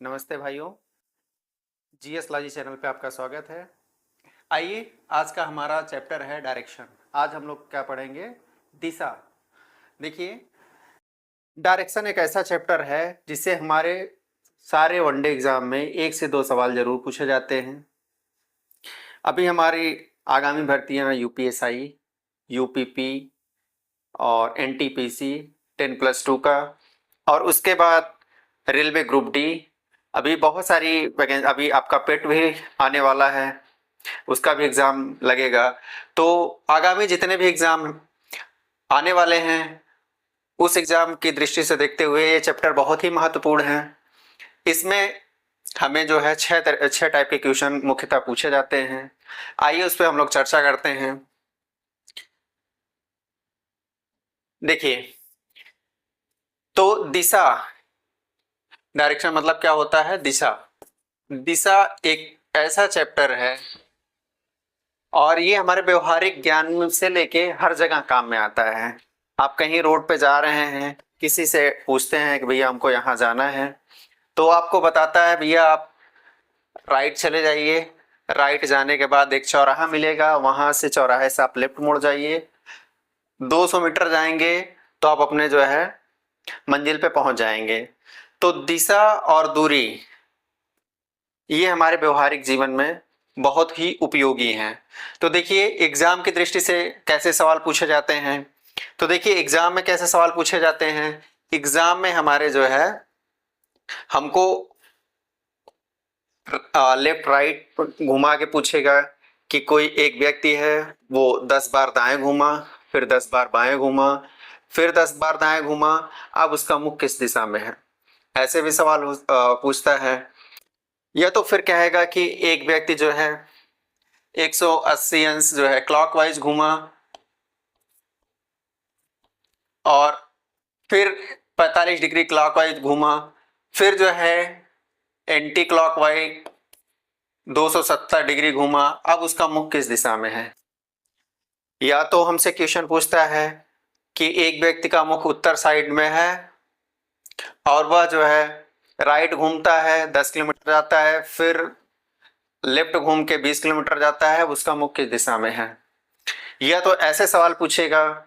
नमस्ते भाइयों। GS logy channel पे आपका स्वागत है। आइए, आज का हमारा चैप्टर है डायरेक्शन। आज हम लोग क्या पढ़ेंगे? दिशा। देखिए, डायरेक्शन एक ऐसा चैप्टर है जिससे हमारे सारे वनडे एग्जाम में 1 से 2 सवाल जरूर पूछे जाते हैं। अभी हमारी आगामी भर्तियां यूपीएसआई, यूपीपी और एनटीपीसी 10+2 का, और उसके बाद रेलवे ग्रुप डी। अभी बहुत सारी अभी आपका पेट भी आने वाला है, उसका भी एग्ज़ाम लगेगा। तो आगामी जितने भी एग्ज़ाम आने वाले हैं उस एग्ज़ाम की दृष्टि से देखते हुए ये चैप्टर बहुत ही महत्वपूर्ण है। इसमें हमें जो है छह टाइप के क्वेश्चन मुख्यतः पूछे जाते हैं। आइए उस पर हम लोग चर्चा करते हैं। देखिए, तो दिशा, डायरेक्शन मतलब क्या होता है? दिशा। दिशा एक ऐसा चैप्टर है और ये हमारे व्यवहारिक ज्ञान से लेके हर जगह काम में आता है। आप कहीं रोड पे जा रहे हैं, किसी से पूछते हैं कि भैया हमको यहाँ जाना है, तो आपको बताता है भैया आप राइट चले जाइए। राइट जाने के बाद एक चौराहा मिलेगा, वहां से चौराहे से आप लेफ्ट मुड़ जाइए। 200 मीटर जाएंगे तो आप अपने जो है मंजिल पे पहुंच जाएंगे। तो दिशा और दूरी ये हमारे व्यवहारिक जीवन में बहुत ही उपयोगी हैं। तो देखिए, एग्जाम की दृष्टि से कैसे सवाल पूछे जाते हैं। तो देखिए, एग्जाम में कैसे सवाल पूछे जाते हैं। एग्जाम में हमारे जो है हमको लेफ्ट राइट घुमा के पूछेगा कि कोई एक व्यक्ति है, वो 10 बार दाएं घूमा, फिर 10 बार बाएं घूमा, फिर 10 बार दाएं घूमा, अब उसका मुख किस दिशा में है। ऐसे भी सवाल पूछता है। या तो फिर कहेगा कि एक व्यक्ति जो है 180 अंश जो है क्लॉकवाइज घूमा, और फिर 45 डिग्री क्लॉकवाइज घूमा, फिर जो है एंटी क्लॉकवाइज 270 डिग्री घूमा, अब उसका मुख किस दिशा में है। या तो हमसे क्वेश्चन पूछता है कि एक व्यक्ति का मुख उत्तर साइड में है और वह जो है राइट घूमता है, 10 किलोमीटर जाता है, फिर लेफ्ट घूम के 20 किलोमीटर जाता है, उसका मुख किस दिशा में है। या तो ऐसे सवाल पूछेगा,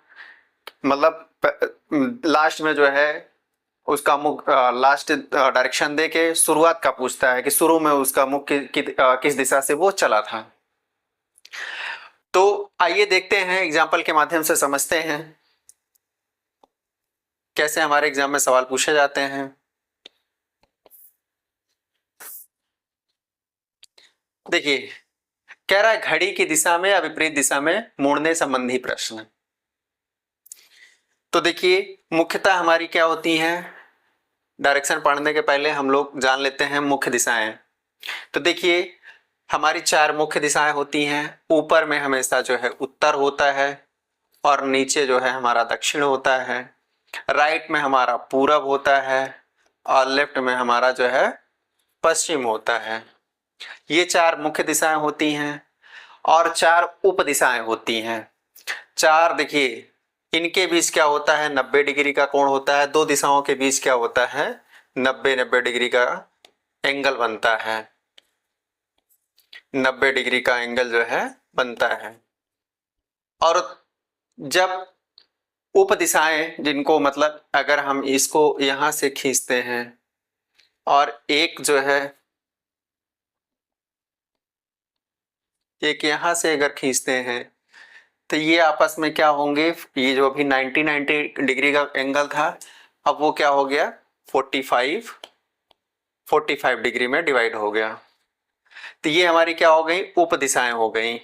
मतलब लास्ट में जो है उसका मुख लास्ट डायरेक्शन दे के शुरुआत का पूछता है कि शुरू में उसका मुख किस दिशा से वो चला था। तो आइए देखते हैं, एग्जाम्पल के माध्यम से समझते हैं कैसे हमारे एग्जाम में सवाल पूछे जाते हैं। देखिए, कह रहा है घड़ी की दिशा में या विपरीत दिशा में मुड़ने संबंधी प्रश्न। तो देखिए, मुख्यतः हमारी क्या होती हैं, डायरेक्शन पढ़ने के पहले हम लोग जान लेते हैं मुख्य दिशाएं। तो देखिए, हमारी 4 मुख्य दिशाएं होती हैं। ऊपर में हमेशा जो है उत्तर होता है, और नीचे जो है हमारा दक्षिण होता है। राइट में हमारा पूरब होता है, और लेफ्ट में हमारा जो है पश्चिम होता है। ये 4 मुख्य दिशाएं होती हैं और 4 उप दिशाएं होती हैं। 4 देखिए, इनके बीच क्या होता है, 90 डिग्री का कोण होता है। 2 दिशाओं के बीच क्या होता है, 90 डिग्री का एंगल बनता है। 90 डिग्री का एंगल जो है बनता है। और जब उप दिशाएं, जिनको मतलब अगर हम इसको यहां से खींचते हैं और एक जो है एक यहां से अगर खींचते हैं, तो ये आपस में क्या होंगे, ये जो अभी 90 डिग्री का एंगल था, अब वो क्या हो गया, 45 डिग्री में डिवाइड हो गया। तो ये हमारी क्या हो गई, उप दिशाएं हो गई।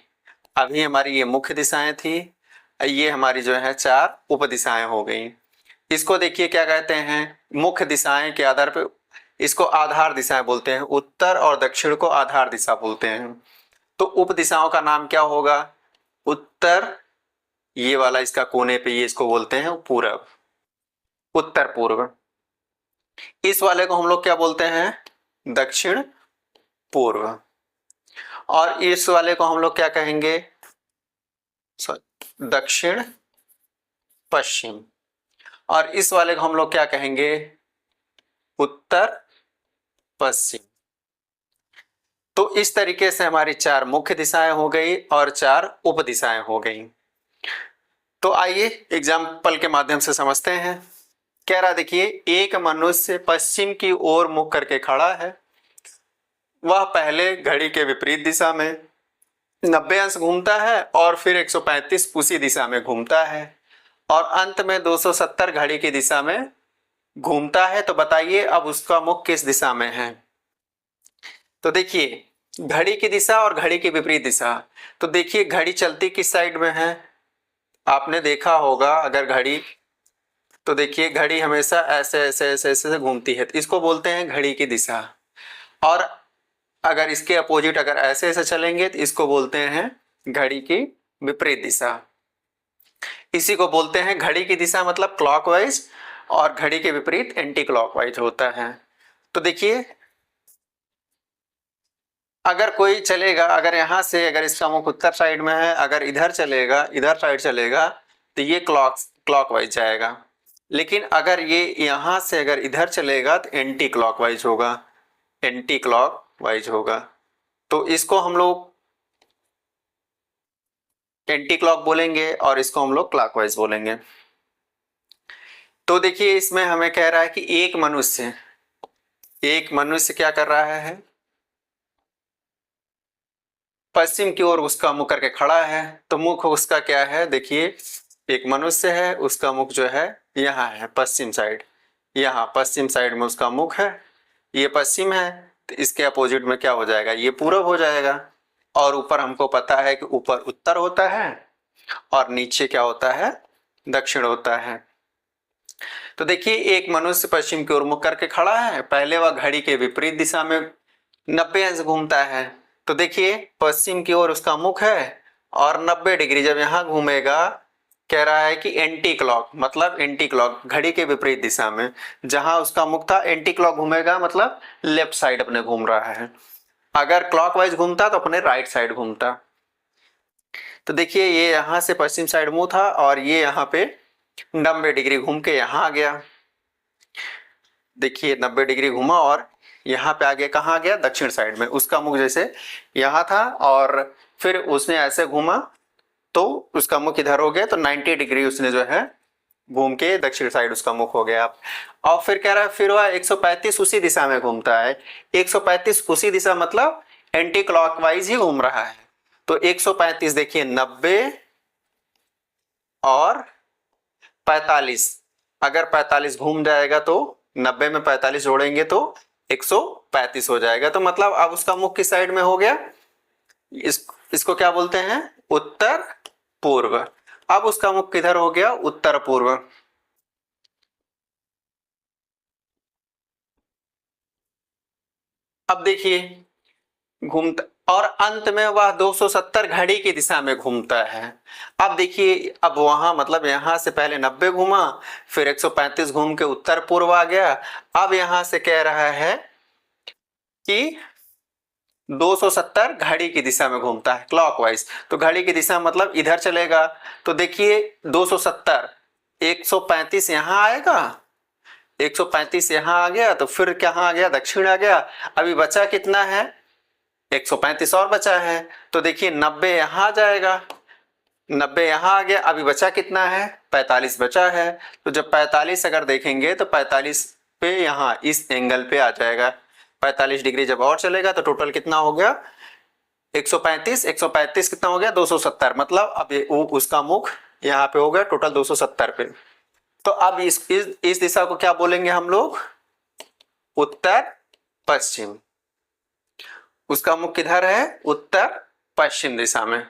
अभी हमारी ये मुख्य दिशाएं थी, ये हमारी जो है 4 उप दिशाएं हो गई। इसको देखिए क्या कहते हैं, मुख्य दिशाएं के आधार पर इसको आधार दिशाएं बोलते हैं। उत्तर और दक्षिण को आधार दिशा बोलते हैं। तो उप दिशाओं का नाम क्या होगा, उत्तर, ये वाला इसका कोने पे ये इसको बोलते हैं पूरब, उत्तर पूर्व। इस वाले को हम लोग क्या बोलते हैं, दक्षिण पूर्व। और इस वाले को हम लोग क्या कहेंगे, दक्षिण पश्चिम। और इस वाले को हम लोग क्या कहेंगे, उत्तर पश्चिम। तो इस तरीके से हमारी 4 मुख्य दिशाएं हो गई और 4 उप दिशाएं हो गई। तो आइए एग्जाम्पल के माध्यम से समझते हैं। कह रहा देखिए, एक मनुष्य पश्चिम की ओर मुख करके खड़ा है। वह पहले घड़ी के विपरीत दिशा में 90 अंश घूमता है और फिर 135 उसी दिशा में घूमता है और अंत में 270 घड़ी की दिशा में घूमता है। तो बताइए अब उसका मुख किस दिशा में है। तो देखिए, घड़ी की दिशा और घड़ी की विपरीत दिशा। तो देखिए घड़ी चलती किस साइड में है, आपने देखा होगा अगर घड़ी, तो देखिए घड़ी हमेशा ऐसे ऐसे ऐसे ऐसे घूमती है, तो इसको बोलते हैं घड़ी की दिशा। और अगर इसके अपोजिट अगर ऐसे ऐसे चलेंगे तो इसको बोलते हैं घड़ी की विपरीत दिशा। इसी को बोलते हैं घड़ी की दिशा मतलब क्लॉकवाइज और घड़ी के विपरीत एंटी क्लॉकवाइज होता है। तो देखिए अगर कोई चलेगा, अगर यहां से अगर इसका मुख उत्तर साइड में है, अगर इधर चलेगा, इधर साइड चलेगा तो ये क्लॉकवाइज जाएगा। लेकिन अगर ये यहां से अगर इधर चलेगा तो एंटी क्लॉकवाइज होगा, एंटी क्लॉकवाइज होगा। तो इसको हम लोग एंटी क्लॉक बोलेंगे और इसको हम लोग क्लॉकवाइज बोलेंगे। तो देखिए इसमें हमें कह रहा है कि एक मनुष्य क्या कर रहा है, पश्चिम की ओर उसका मुख करके खड़ा है। तो मुख उसका क्या है, देखिए एक मनुष्य है, उसका मुख जो है यहाँ है पश्चिम साइड, यहाँ पश्चिम साइड में उसका मुख है, ये पश्चिम है। तो इसके अपोजिट में क्या हो जाएगा, ये पूरब हो जाएगा। और ऊपर हमको पता है कि ऊपर उत्तर होता है और नीचे क्या होता है, दक्षिण होता है। तो देखिए एक मनुष्य पश्चिम की ओर मुख करके खड़ा है, पहले वह घड़ी के विपरीत दिशा में 90 अंश घूमता है। तो देखिए पश्चिम की ओर उसका मुख है और 90 डिग्री जब यहाँ घूमेगा, कह रहा है कि एंटी क्लॉक मतलब एंटी क्लॉक घड़ी के विपरीत दिशा में, जहां उसका मुख था एंटी क्लॉक घूमेगा मतलब लेफ्ट साइड अपने घूम रहा है। अगर क्लॉकवाइज घूमता तो अपने राइट साइड घूमता। तो देखिए ये यहां से पश्चिम साइड मुंह था और ये यहाँ पे 90 डिग्री घूम के यहाँ आ गया। देखिए 90 डिग्री घूमा और यहाँ पे आ गया, कहाँ आ गया, दक्षिण साइड में। उसका मुख जैसे यहाँ था और फिर उसने ऐसे घूमा तो उसका मुख इधर हो गया, तो 90 डिग्री उसने जो है घूम के दक्षिण साइड उसका मुख हो गया। और फिर कह रहा है फिर वह 135 उसी दिशा में घूमता है। 135 उसी दिशा मतलब एंटी क्लॉकवाइज ही घूम रहा है। तो 135 देखिए 90 और 45, अगर 45 घूम जाएगा तो 90 में 45 जोड़ेंगे तो 135 हो जाएगा। तो मतलब अब उसका मुख किस साइड में हो गया, इसको क्या बोलते हैं, उत्तर पूर्व। अब उसका मुख किधर हो गया, उत्तर पूर्व। अब देखिए घूमता और अंत में वह 270 घड़ी की दिशा में घूमता है। अब देखिए अब वहां मतलब यहां से पहले 90 घूमा, फिर 135 घूम के उत्तर पूर्व आ गया। अब यहां से कह रहा है कि 270 घड़ी की दिशा में घूमता है क्लॉकवाइज। तो घड़ी की दिशा मतलब इधर चलेगा। तो देखिए 270, 135 यहां आएगा, 135 यहां आ गया, तो फिर कहां आ गया, दक्षिण आ गया। अभी बचा कितना है, 135 और बचा है। तो देखिए 90 यहां आ जाएगा, 90 यहां आ गया, अभी बचा कितना है, 45 बचा है। तो जब 45 अगर देखेंगे तो 45 पे यहाँ इस एंगल पे आ जाएगा। 45 डिग्री जब और चलेगा तो टोटल कितना हो गया, 135, 135 कितना हो गया, 270। मतलब अब ये उसका मुख यहाँ पे हो गया टोटल 270 पे। तो अब इस दिशा को क्या बोलेंगे हम लोग, उत्तर पश्चिम। उसका मुख किधर है, उत्तर पश्चिम दिशा में।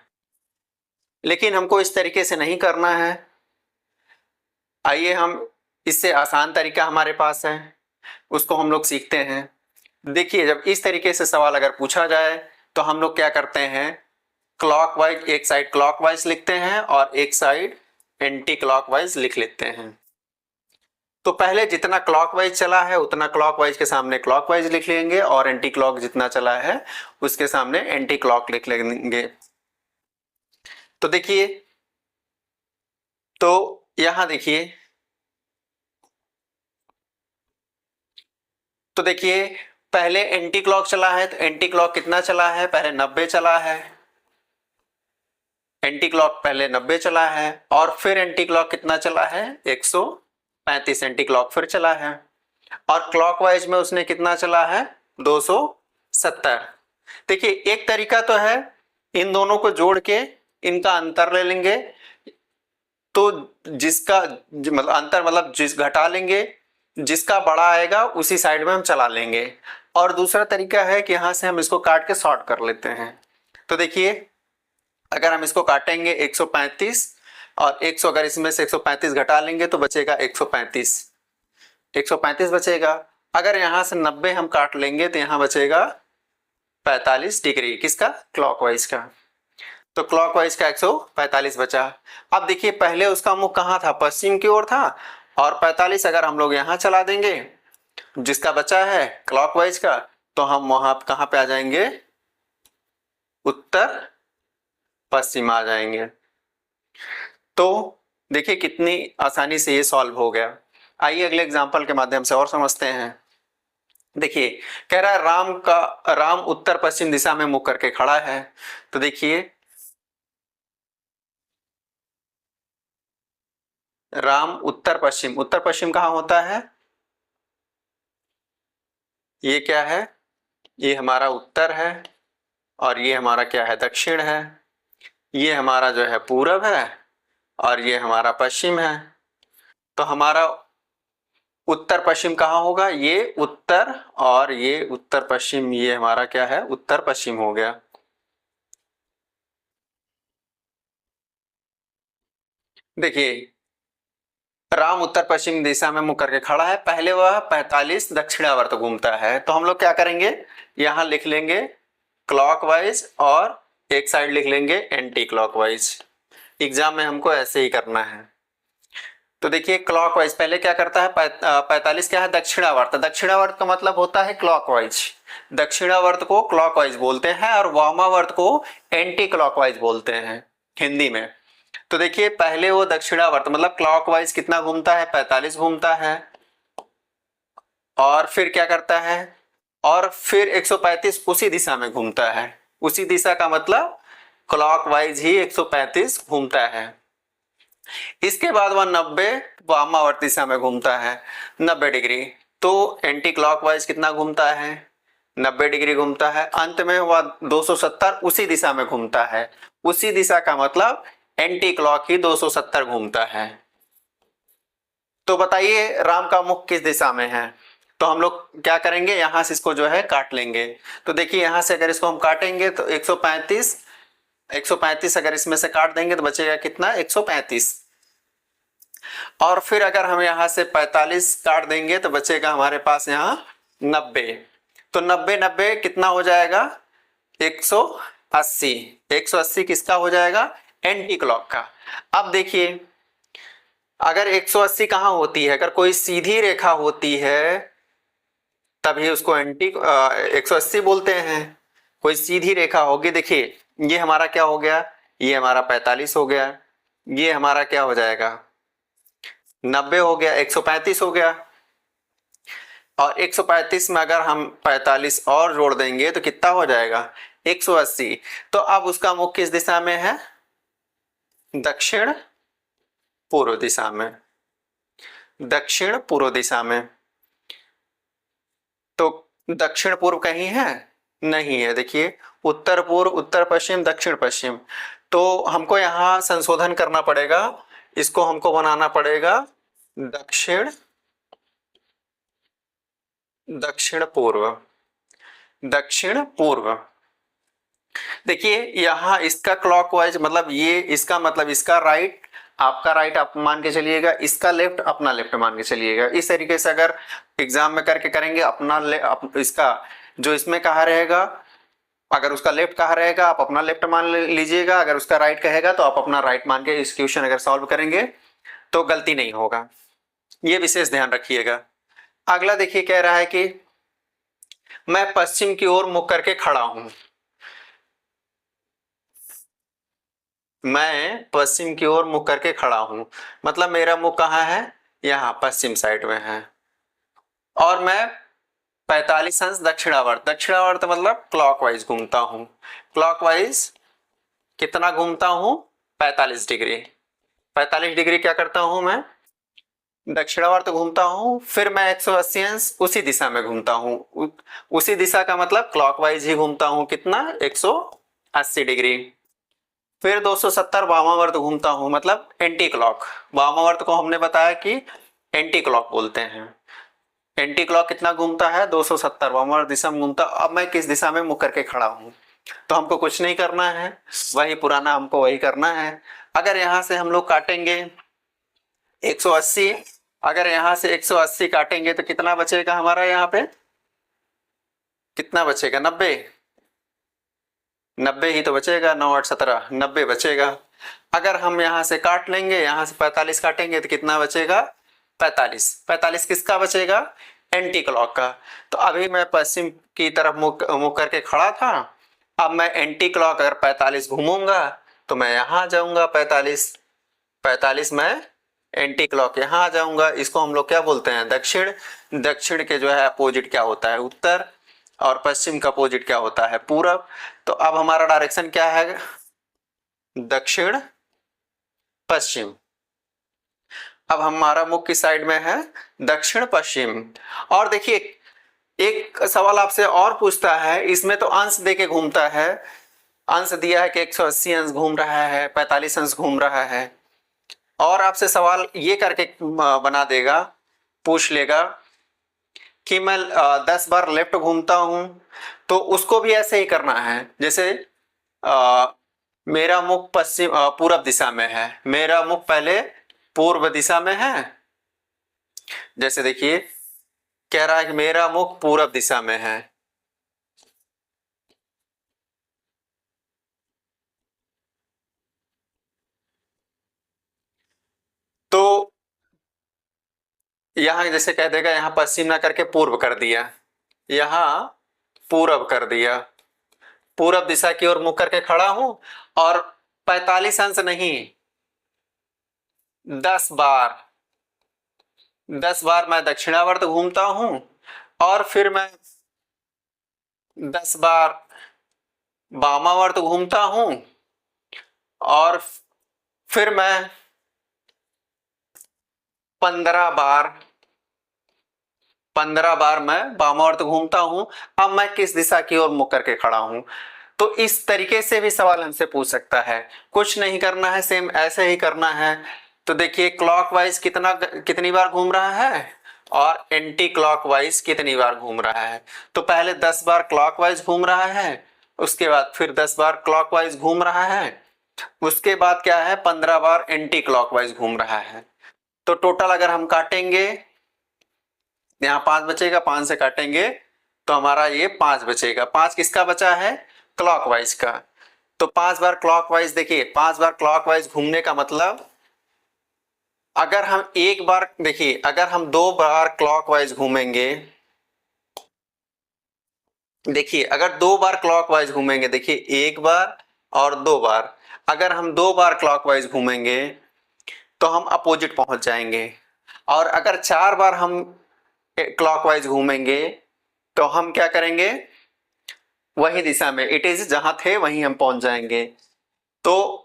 लेकिन हमको इस तरीके से नहीं करना है। आइए हम इससे आसान तरीका हमारे पास है, उसको हम लोग सीखते हैं। देखिए जब इस तरीके से सवाल अगर पूछा जाए तो हम लोग क्या करते हैं, क्लॉकवाइज, एक साइड क्लॉकवाइज लिखते हैं और एक साइड एंटी क्लॉकवाइज लिख लेते हैं। तो पहले जितना क्लॉकवाइज चला है उतना क्लॉकवाइज के सामने क्लॉकवाइज लिख लेंगे और एंटी क्लॉक जितना चला है उसके सामने एंटी क्लॉक लिख लेंगे। तो देखिए, तो यहां देखिए, तो देखिए पहले एंटी क्लॉक चला है, तो एंटी क्लॉक कितना चला है, पहले 90 चला है, एंटी क्लॉक पहले 90 चला है, और फिर एंटी क्लॉक कितना चला है, 135 एंटी क्लॉक फिर चला है, और क्लॉकवाइज में उसने कितना चला है, 270। देखिए एक तरीका तो है इन दोनों को जोड़ के इनका अंतर ले लेंगे, तो जिसका मतलब अंतर मतलब जिस घटा लेंगे, जिसका बड़ा आएगा उसी साइड में हम चला लेंगे। और दूसरा तरीका है कि यहां से हम इसको काट के सॉर्ट कर लेते हैं। तो देखिए अगर हम इसको काटेंगे 135 और 100, अगर इसमें से 135 घटा लेंगे तो बचेगा 135, 135 बचेगा। अगर यहां से 90 हम काट लेंगे तो यहां बचेगा 45 डिग्री, किसका, क्लॉकवाइज का। तो क्लॉकवाइज का 145 बचा। अब देखिए पहले उसका मुख कहाँ था, पश्चिम की ओर था, और 45 अगर हम लोग यहां चला देंगे जिसका बचा है क्लॉकवाइज का, तो हम वहां कहां पे आ जाएंगे, उत्तर पश्चिम आ जाएंगे। तो देखिए कितनी आसानी से ये सॉल्व हो गया। आइए अगले एग्जांपल के माध्यम से और समझते हैं। देखिए कह रहा है राम उत्तर पश्चिम दिशा में मुख करके खड़ा है। तो देखिए राम उत्तर पश्चिम, उत्तर पश्चिम कहाँ होता है, ये क्या है, ये हमारा उत्तर है, और ये हमारा क्या है, दक्षिण है, ये हमारा जो है पूरब है, और ये हमारा पश्चिम है। तो हमारा उत्तर पश्चिम कहाँ होगा, ये उत्तर, और ये उत्तर पश्चिम, ये हमारा क्या है, उत्तर पश्चिम हो गया। देखिए राम उत्तर पश्चिम दिशा में मुख करके खड़ा है, पहले वह 45 दक्षिणावर्त घूमता है। तो हम लोग क्या करेंगे, यहां लिख लेंगे क्लॉकवाइज और एक साइड लिख लेंगे एंटी क्लॉकवाइज। एग्जाम में हमको ऐसे ही करना है। तो देखिए क्लॉकवाइज पहले क्या करता है, 45 क्या है, दक्षिणावर्त, दक्षिणावर्त का मतलब होता है क्लॉकवाइज, दक्षिणावर्त को क्लॉकवाइज बोलते हैं और वामावर्त को एंटी क्लॉकवाइज बोलते हैं हिंदी में। तो देखिए पहले वो दक्षिणावर्त मतलब क्लॉकवाइज कितना घूमता है, 45 घूमता है, और फिर क्या करता है, और फिर 135 उसी दिशा में घूमता है, उसी दिशा का मतलब क्लॉकवाइज ही 135 घूमता है। इसके बाद वह 90 वामावर्त दिशा में घूमता है 90 डिग्री। तो एंटी क्लॉकवाइज कितना घूमता है, 90 डिग्री घूमता है। अंत में वह 270 उसी दिशा में घूमता है, उसी दिशा का मतलब एंटी क्लॉक ही 270 घूमता है। तो बताइए राम का मुख किस दिशा में है। तो हम लोग क्या करेंगे, यहां से इसको जो है काट लेंगे। तो देखिए यहां से अगर इसको हम काटेंगे तो 135 अगर इसमें से काट देंगे तो बचेगा कितना, 135। और फिर अगर हम यहां से 45 काट देंगे तो बचेगा हमारे पास यहाँ 90। तो 90 कितना हो जाएगा, 180। 180 किसका हो जाएगा, एंटी क्लॉक का। अब देखिए अगर 180 कहाँ होती है, अगर कोई सीधी रेखा होती है तभी उसको एंटी 180 बोलते हैं। कोई सीधी रेखा होगी, देखिए ये हमारा क्या हो गया, ये हमारा 45 हो गया, ये हमारा क्या हो जाएगा 90 हो गया, 135 हो गया, और 135 में अगर हम 45 और जोड़ देंगे तो कितना हो जाएगा 180। तो अब उसका मुख किस दिशा में है, दक्षिण पूर्व दिशा में, दक्षिण पूर्व दिशा में। तो दक्षिण पूर्व कहीं है, नहीं है। देखिए उत्तर पूर्व, उत्तर पश्चिम, दक्षिण पश्चिम। तो हमको यहाँ संशोधन करना पड़ेगा, इसको हमको बनाना पड़ेगा दक्षिण दक्षिण पूर्व, दक्षिण पूर्व। देखिए यहाँ इसका क्लॉकवाइज मतलब ये, इसका मतलब इसका राइट, आपका राइट आप मान के चलिएगा, इसका लेफ्ट अपना लेफ्ट मान के चलिएगा। इस तरीके से अगर एग्जाम में करके करेंगे अपना इसका जो इसमें कहा रहेगा, अगर उसका लेफ्ट कहा रहेगा आप अपना लेफ्ट मान लीजिएगा, अगर उसका राइट कहेगा तो आप अपना राइट मान के इस क्वेश्चन अगर सॉल्व करेंगे तो गलती नहीं होगा, ये विशेष ध्यान रखिएगा। अगला देखिए कह रहा है कि मैं पश्चिम की ओर मुख करके खड़ा हूं, मैं पश्चिम की ओर मुख करके खड़ा हूं, मतलब मेरा मुख कहाँ है, यहाँ पश्चिम साइड में है, और मैं 45 अंश दक्षिणावर्त, दक्षिणावर्त मतलब क्लॉकवाइज घूमता हूं, क्लॉकवाइज कितना घूमता हूं, 45 डिग्री। 45 डिग्री क्या करता हूं मैं, दक्षिणावर्त घूमता हूं, फिर मैं 180 अंश उसी दिशा में घूमता हूं। उसी दिशा का मतलब क्लॉकवाइज ही घूमता हूं, कितना, 180 डिग्री। फिर 270 वामावर्त घूमता हूं, मतलब एंटी क्लॉक। वामावर्त को हमने बताया कि एंटी क्लॉक बोलते हैं। एंटी क्लॉक कितना घूमता है, 270 वामावर्त दिशा में घूमता। अब मैं किस दिशा में मुख करके खड़ा हूं, तो हमको कुछ नहीं करना है, वही पुराना हमको वही करना है। अगर यहां से हम लोग काटेंगे 180, अगर यहां से 180 काटेंगे तो कितना बचेगा हमारा, यहाँ पे कितना बचेगा, 90, 90 ही तो बचेगा, 9 8 17, 90 बचेगा। अगर हम यहां से काट लेंगे, यहां से 45 काटेंगे तो कितना बचेगा, 45। 45 किसका बचेगा, एंटी क्लॉक का। तो अभी मैं पश्चिम की तरफ मुख मुख करके खड़ा था, अब मैं एंटी क्लॉक अगर 45 घूमूंगा तो मैं यहां आ जाऊंगा 45, 45 में एंटी क्लॉक यहां आ जाऊंगा। इसको हम लोग क्या बोलते हैं, दक्षिण। दक्षिण के जो है अपोजिट क्या होता है, उत्तर, और पश्चिम का अपोजिट क्या होता है, पूरब। तो अब हमारा डायरेक्शन क्या है, दक्षिण पश्चिम। अब हमारा मुख की साइड में है दक्षिण पश्चिम। और देखिए एक सवाल आपसे और पूछता है, इसमें तो अंश देके घूमता है, अंश दिया है कि 180 अंश घूम रहा है, 45 अंश घूम रहा है। और आपसे सवाल ये करके बना देगा, पूछ लेगा कि मैं 10 बार लेफ्ट घूमता हूं, तो उसको भी ऐसे ही करना है। जैसे मेरा मुख पश्चिम पूरब दिशा में है, मेरा मुख पहले पूर्व दिशा में है। जैसे देखिए कह रहा है कि मेरा मुख पूरब दिशा में है, तो यहां जैसे कह देगा, यहां पश्चिम ना करके पूर्व कर दिया, यहां पूरब कर दिया, पूरब दिशा की ओर मुख करके खड़ा हूं। और 45 अंश नहीं, 10 बार, 10 बार मैं दक्षिणावर्त घूमता हूं, और फिर मैं 10 बार वामावर्त घूमता हूं, और फिर मैं 15 बार, 15 बार मैं वामावर्त घूमता हूं। अब मैं किस दिशा की ओर मुख करके खड़ा हूं। तो इस तरीके से भी सवाल हमसे पूछ सकता है, कुछ नहीं करना है, सेम ऐसे ही करना है। तो देखिए क्लॉकवाइज कितनी बार घूम रहा है, और एंटी क्लॉकवाइज कितनी बार घूम रहा है। तो पहले 10 बार क्लॉकवाइज घूम रहा है, उसके बाद फिर 10 बार क्लॉकवाइज घूम रहा है, उसके बाद क्या है, 15 बार एंटी क्लॉकवाइज घूम रहा है। तो टोटल अगर हम काटेंगे, यहाँ 5 बचेगा, 5 से काटेंगे तो हमारा ये 5 बचेगा। 5 किसका बचा है, क्लॉकवाइज का। तो 5 बार क्लॉकवाइज, देखिए 5 बार क्लॉकवाइज घूमने का मतलब, अगर हम एक बार, देखिए अगर हम 2 बार क्लॉकवाइज घूमेंगे, देखिए अगर 2 बार क्लॉकवाइज घूमेंगे, देखिए 1 बार और 2 बार, अगर हम 2 बार क्लॉकवाइज घूमेंगे तो हम अपोजिट पहुंच जाएंगे। और अगर 4 बार हम क्लॉकवाइज घूमेंगे तो हम क्या करेंगे, वही दिशा में, इट इज जहां थे वहीं हम पहुंच जाएंगे। तो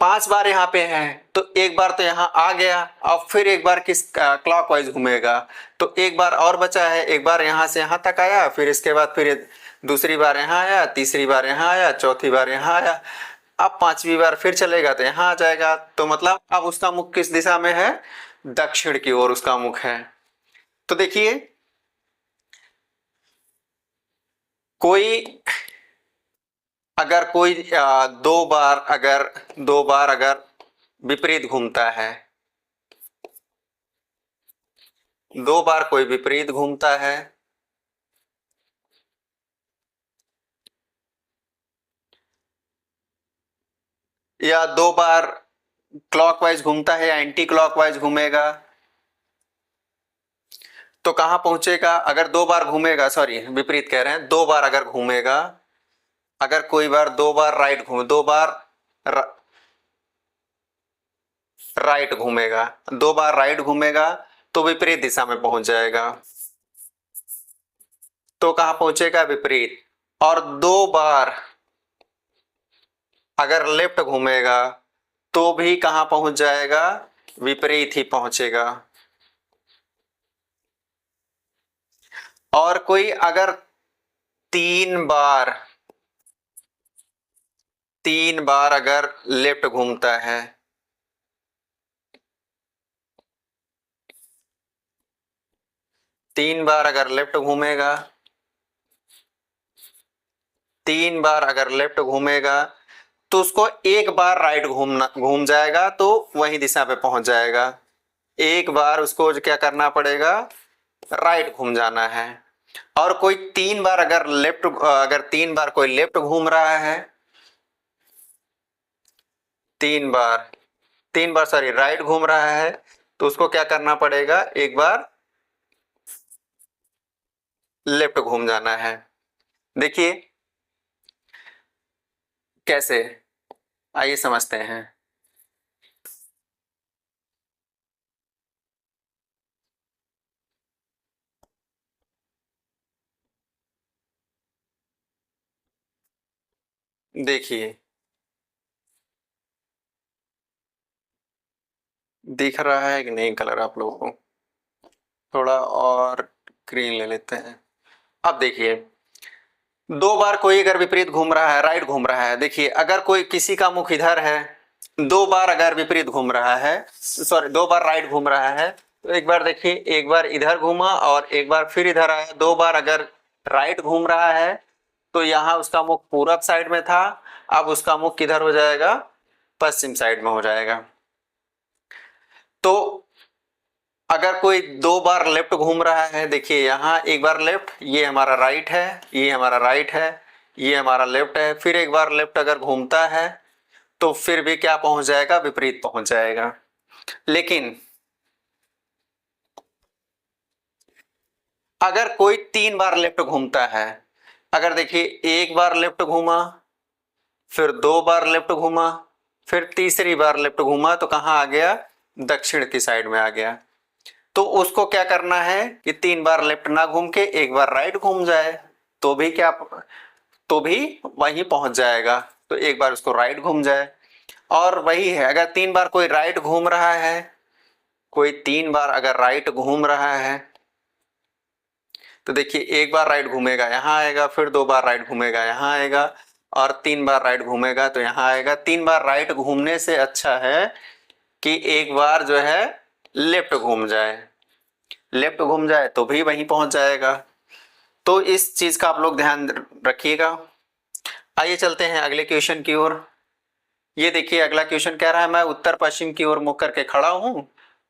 5 बार यहाँ पे है, तो एक बार तो यहाँ आ गया, अब फिर एक बार किस क्लॉकवाइज घूमेगा, तो एक बार और बचा है, एक बार यहाँ से यहाँ तक आया, फिर इसके बाद फिर दूसरी बार यहाँ आया, तीसरी बार यहाँ आया, चौथी बार यहाँ आया, अब 5वीं बार फिर चलेगा तो यहाँ आ जाएगा। तो मतलब अब उसका मुख किस दिशा में है, दक्षिण की ओर उसका मुख है। तो देखिए कोई अगर कोई 2 बार अगर विपरीत घूमता है, 2 बार कोई विपरीत घूमता है, या 2 बार क्लॉकवाइज घूमता है या एंटी क्लॉकवाइज घूमेगा, तो कहां पहुंचेगा, अगर 2 बार घूमेगा, सॉरी विपरीत कह रहे हैं, 2 बार अगर घूमेगा, अगर कोई बार 2 बार राइट घूमे, 2 बार राइट घूमेगा, 2 बार राइट घूमेगा तो विपरीत दिशा में पहुंच जाएगा। तो कहां पहुंचेगा? विपरीत। और 2 बार अगर लेफ्ट घूमेगा तो भी कहां पहुंच जाएगा? विपरीत ही पहुंचेगा। और कोई अगर 3 बार 3 बार अगर लेफ्ट घूमता है, 3 बार अगर लेफ्ट घूमेगा, 3 बार अगर लेफ्ट घूमेगा तो उसको एक बार राइट घूम जाएगा तो वही दिशा पे पहुंच जाएगा। एक बार उसको क्या करना पड़ेगा? राइट घूम जाना है। और कोई 3 बार अगर 3 बार कोई लेफ्ट घूम रहा है, 3 बार 3 बार सॉरी राइट घूम रहा है, तो उसको क्या करना पड़ेगा? एक बार लेफ्ट घूम जाना है। देखिए कैसे, आइए समझते हैं। देखिए दिख रहा है कि नहीं कलर आप लोगों को? थोड़ा और ग्रीन ले लेते हैं। अब देखिए 2 बार कोई अगर विपरीत घूम रहा है, राइट घूम रहा है, देखिए अगर कोई किसी का मुख इधर है, 2 बार अगर विपरीत घूम रहा है, सॉरी 2 बार राइट घूम रहा है, तो एक बार देखिए, एक बार इधर घूमा और एक बार फिर इधर आया। 2 बार अगर राइट घूम रहा है तो यहाँ उसका मुख पूरब साइड में था, अब उसका मुख किधर हो जाएगा? पश्चिम साइड में हो जाएगा। तो अगर कोई 2 बार लेफ्ट घूम रहा है, देखिए यहाँ एक बार लेफ्ट, ये हमारा राइट है, ये हमारा राइट है, ये हमारा लेफ्ट है, फिर एक बार लेफ्ट अगर घूमता है तो फिर भी क्या पहुंच जाएगा? विपरीत पहुंच जाएगा। लेकिन अगर कोई 3 बार लेफ्ट घूमता है, अगर देखिए एक बार लेफ्ट घूमा, फिर 2 बार लेफ्ट घूमा, फिर तीसरी बार लेफ्ट घूमा, तो कहां आ गया? दक्षिण की साइड में आ गया। तो उसको क्या करना है कि 3 बार लेफ्ट ना घूम के एक बार राइट घूम जाए, तो भी क्या, तो भी वहीं पहुंच जाएगा। तो एक बार उसको राइट घूम जाए। और वही है, अगर 3 बार कोई राइट घूम रहा है, कोई 3 बार अगर राइट घूम रहा है, तो देखिए एक बार राइट घूमेगा यहाँ आएगा, फिर 2 बार राइट घूमेगा यहाँ आएगा, और 3 बार राइट घूमेगा तो यहाँ आएगा। 3 बार राइट घूमने से अच्छा है कि एक बार जो है लेफ्ट घूम जाए, लेफ्ट घूम जाए तो भी वहीं पहुंच जाएगा। तो इस चीज का आप लोग ध्यान रखिएगा। आइए चलते हैं अगले क्वेश्चन की ओर। ये देखिए अगला क्वेश्चन कह रहा है, मैं उत्तर पश्चिम की ओर मुख करके खड़ा हूं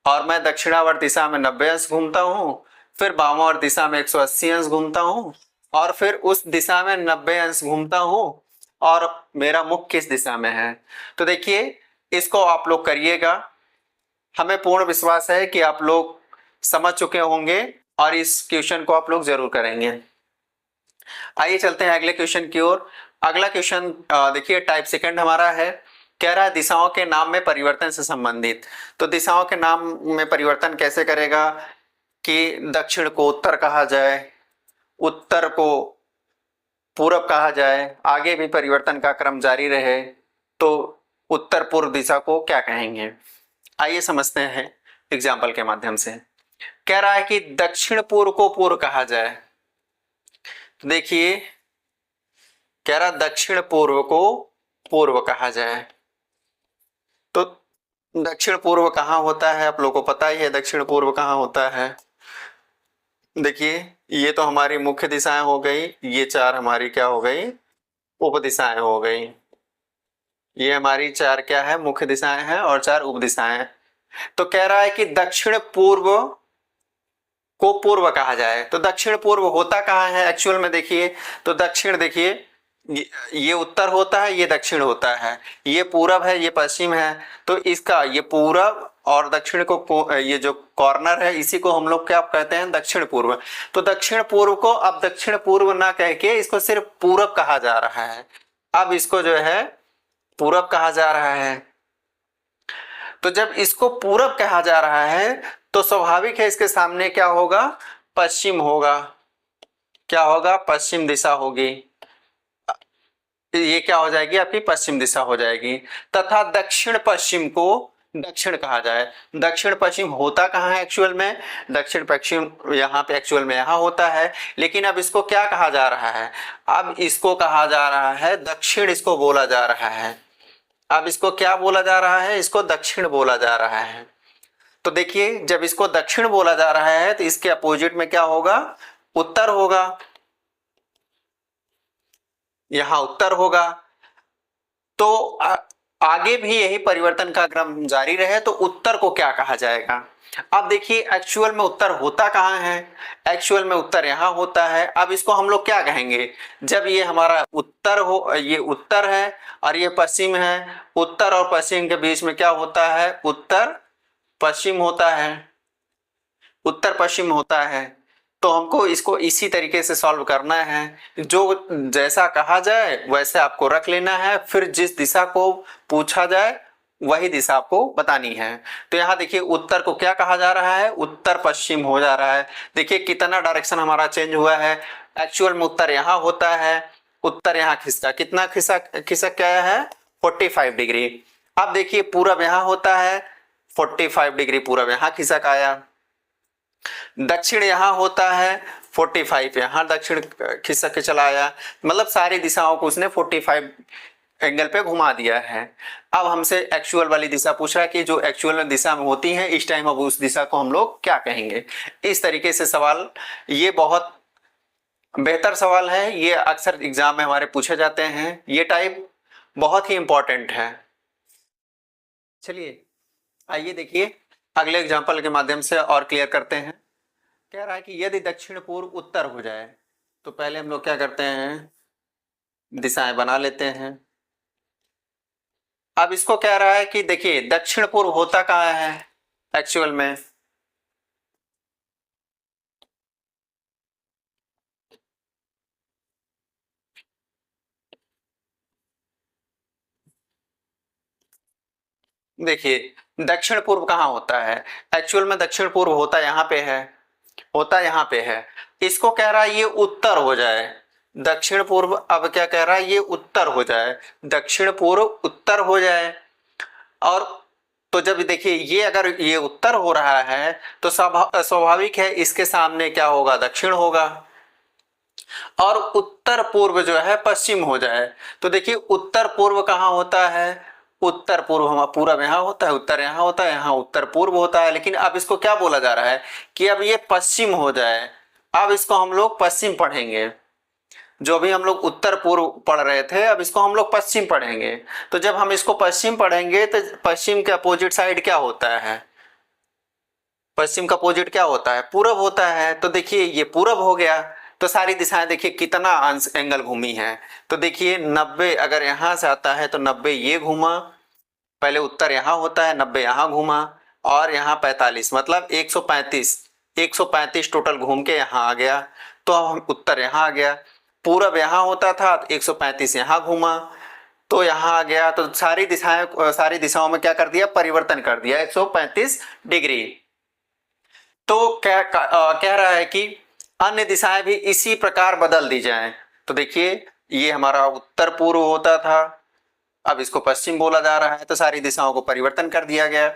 और मैं दक्षिणावर्त दिशा में 90 अंश घूमता हूं, फिर वामावर्त दिशा में 180 अंश घूमता हूं, और फिर उस दिशा में 90 अंश घूमता हूं, और मेरा मुख किस दिशा में है? तो देखिए इसको आप लोग करिएगा। हमें पूर्ण विश्वास है कि आप लोग समझ चुके होंगे और इस क्वेश्चन को आप लोग जरूर करेंगे। आइए चलते हैं अगले क्वेश्चन की ओर। अगला क्वेश्चन देखिए टाइप सेकंड हमारा है, कह रहा है दिशाओं के नाम में परिवर्तन से संबंधित। तो दिशाओं के नाम में परिवर्तन कैसे करेगा कि दक्षिण को उत्तर कहा जाए, उत्तर को पूरब कहा जाए, आगे भी परिवर्तन का क्रम जारी रहे, तो उत्तर पूर्व दिशा को क्या कहेंगे? आइए समझते हैं एग्जाम्पल के माध्यम से। कह रहा है कि दक्षिण पूर्व को पूर्व कहा जाए। तो देखिए कह रहा दक्षिण पूर्व को पूर्व कहा जाए। तो दक्षिण पूर्व कहाँ होता है? आप लोगों को पता ही है दक्षिण पूर्व कहाँ होता है। देखिए ये तो हमारी मुख्य दिशाएं हो गई, ये 4 हमारी क्या हो गई? उप दिशाएं हो गई। ये हमारी 4 क्या है? मुख्य दिशाएं हैं, और 4 उप दिशाएं। तो कह रहा है कि दक्षिण पूर्व को पूर्व कहा जाए। तो दक्षिण पूर्व होता कहाँ है एक्चुअल में? देखिए तो दक्षिण, देखिए ये उत्तर होता है, ये दक्षिण होता है, ये पूरब है, ये पश्चिम है। तो इसका ये पूरब और दक्षिण को ये जो कॉर्नर है इसी को हम लोग क्या कहते हैं? दक्षिण पूर्व। तो दक्षिण पूर्व को अब दक्षिण पूर्व ना कह के इसको सिर्फ पूरब कहा जा रहा है। अब इसको जो है पूरब कहा जा रहा है। तो जब इसको पूरब कहा जा रहा है तो स्वाभाविक है इसके सामने क्या होगा? पश्चिम होगा। क्या होगा, पश्चिम दिशा होगी। ये क्या हो जाएगी, आपकी पश्चिम दिशा हो जाएगी। तथा दक्षिण पश्चिम को दक्षिण कहा जाए। दक्षिण पश्चिम होता कहाँ है एक्चुअल में, दक्षिण पश्चिम यहाँ पे एक्चुअल में यहाँ होता है, लेकिन अब इसको क्या कहा जा रहा है, अब इसको कहा जा रहा है दक्षिण, इसको बोला जा रहा है। अब इसको क्या बोला जा रहा है, इसको दक्षिण बोला जा रहा है। तो देखिए जब इसको दक्षिण बोला जा रहा है तो इसके अपोजिट में क्या होगा, उत्तर होगा, यहां उत्तर होगा। तो आगे भी यही परिवर्तन का क्रम जारी रहे तो उत्तर को क्या कहा जाएगा। अब देखिए एक्चुअल में उत्तर होता कहाँ है, एक्चुअल में उत्तर यहाँ होता है। अब इसको हम लोग क्या कहेंगे, जब ये हमारा उत्तर हो, ये उत्तर है और ये पश्चिम है, उत्तर और पश्चिम के बीच में क्या होता है, उत्तर पश्चिम होता है, उत्तर पश्चिम होता है। तो हमको इसको इसी तरीके से सॉल्व करना है, जो जैसा कहा जाए वैसे आपको रख लेना है, फिर जिस दिशा को पूछा जाए वही दिशा आपको बतानी है। तो यहाँ देखिए उत्तर को क्या कहा जा रहा है, उत्तर पश्चिम हो जा रहा है। देखिए कितना डायरेक्शन हमारा चेंज हुआ है, एक्चुअल में उत्तर यहाँ होता है, उत्तर यहाँ खिसका, कितना खिसक खिसक क्या है, 45 डिग्री। अब देखिए पूरब यहाँ होता है, 45 डिग्री पूरब यहाँ खिसक आया। दक्षिण यहाँ होता है, 45 यहाँ दक्षिण खिसक के चला आया, मतलब सारी दिशाओं को उसने 45 एंगल पे घुमा दिया है। अब हमसे एक्चुअल वाली दिशा पूछ रहा है कि जो एक्चुअल दिशा में होती है इस टाइम, अब उस दिशा को हम लोग क्या कहेंगे। इस तरीके से सवाल, ये बहुत बेहतर सवाल है, ये अक्सर एग्जाम में हमारे पूछे जाते हैं, ये टाइप बहुत ही इंपॉर्टेंट है। चलिए आइए देखिए अगले एग्जाम्पल के माध्यम से और क्लियर करते हैं। कह रहा है कि यदि दक्षिण पूर्व उत्तर हो जाए, तो पहले हम लोग क्या करते हैं, दिशाएं बना लेते हैं। अब इसको कह रहा है कि देखिए दक्षिण पूर्व होता कहाँ है एक्चुअल में, देखिए दक्षिण पूर्व कहाँ होता है, एक्चुअल में दक्षिण पूर्व होता यहाँ पे है, होता यहाँ पे है। इसको कह रहा है ये उत्तर हो जाए, दक्षिण पूर्व अब क्या कह रहा है, ये उत्तर हो जाए, दक्षिण पूर्व उत्तर हो जाए। और तो जब देखिए ये अगर ये उत्तर हो रहा है तो स्वाभाविक है इसके सामने क्या होगा, दक्षिण होगा। और उत्तर पूर्व जो है पश्चिम हो जाए, तो देखिए उत्तर पूर्व कहाँ होता है, उत्तर पूर्व हमारा पूरब यहाँ होता है, उत्तर यहाँ होता है, यहाँ उत्तर पूर्व होता है। लेकिन अब इसको क्या बोला जा रहा है कि अब ये पश्चिम हो जाए। अब इसको हम लोग पश्चिम पढ़ेंगे, जो भी हम लोग उत्तर पूर्व पढ़ रहे थे अब इसको हम लोग पश्चिम पढ़ेंगे। तो जब हम इसको पश्चिम पढ़ेंगे तो पश्चिम के अपोजिट साइड क्या होता है, पश्चिम का अपोजिट क्या होता है, पूरब होता है। तो देखिए ये पूरब हो गया, तो सारी दिशाएं देखिए कितना अंश एंगल घूमी है। तो देखिए 90 अगर यहाँ से आता है तो 90 ये घूमा, पहले उत्तर यहाँ होता है, 90 यहाँ घूमा, और यहाँ 45 मतलब 135, 135 टोटल घूम के यहाँ आ गया। तो हम उत्तर यहाँ आ गया, पूरब यहाँ होता था तो 135 यहाँ घूमा तो यहाँ आ गया। तो सारी दिशाओं में क्या कर दिया, परिवर्तन कर दिया 135 डिग्री। तो कह रहा है कि अन्य दिशाएं भी इसी प्रकार बदल दी जाएं। तो देखिए ये हमारा उत्तर पूर्व होता था, अब इसको पश्चिम बोला जा रहा है, तो सारी दिशाओं को परिवर्तन कर दिया गया।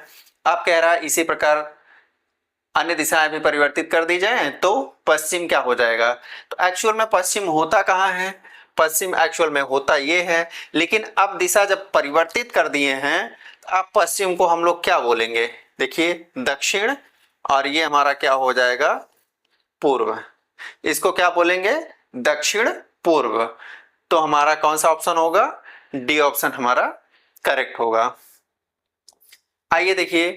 अब कह रहा है इसी प्रकार अन्य दिशाएं भी परिवर्तित कर दी जाएं तो पश्चिम क्या हो जाएगा। तो एक्चुअल में पश्चिम होता कहाँ है, पश्चिम एक्चुअल में होता ये है, लेकिन अब दिशा जब परिवर्तित कर दिए हैं तो अब पश्चिम को हम लोग क्या बोलेंगे, देखिए दक्षिण, और ये हमारा क्या हो जाएगा, पूर्व। इसको क्या बोलेंगे, दक्षिण पूर्व। तो हमारा कौन सा ऑप्शन होगा, डी ऑप्शन हमारा करेक्ट होगा। आइए देखिए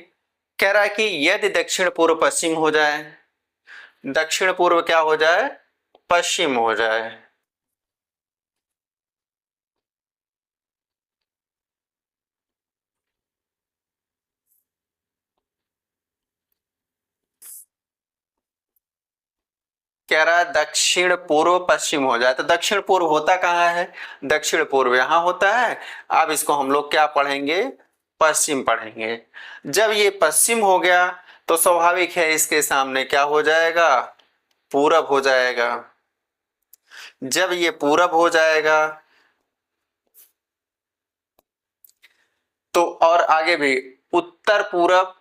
कह रहा है कि यदि दक्षिण पूर्व पश्चिम हो जाए, दक्षिण पूर्व क्या हो जाए, पश्चिम हो जाए। कह रहा है दक्षिण पूर्व पश्चिम हो जाए, तो दक्षिण पूर्व होता कहाँ है, दक्षिण पूर्व यहाँ होता है। अब इसको हम लोग क्या पढ़ेंगे, पश्चिम पढ़ेंगे। जब ये पश्चिम हो गया तो स्वाभाविक है इसके सामने क्या हो जाएगा, पूरब हो जाएगा। जब ये पूरब हो जाएगा तो और आगे भी उत्तर पूरब,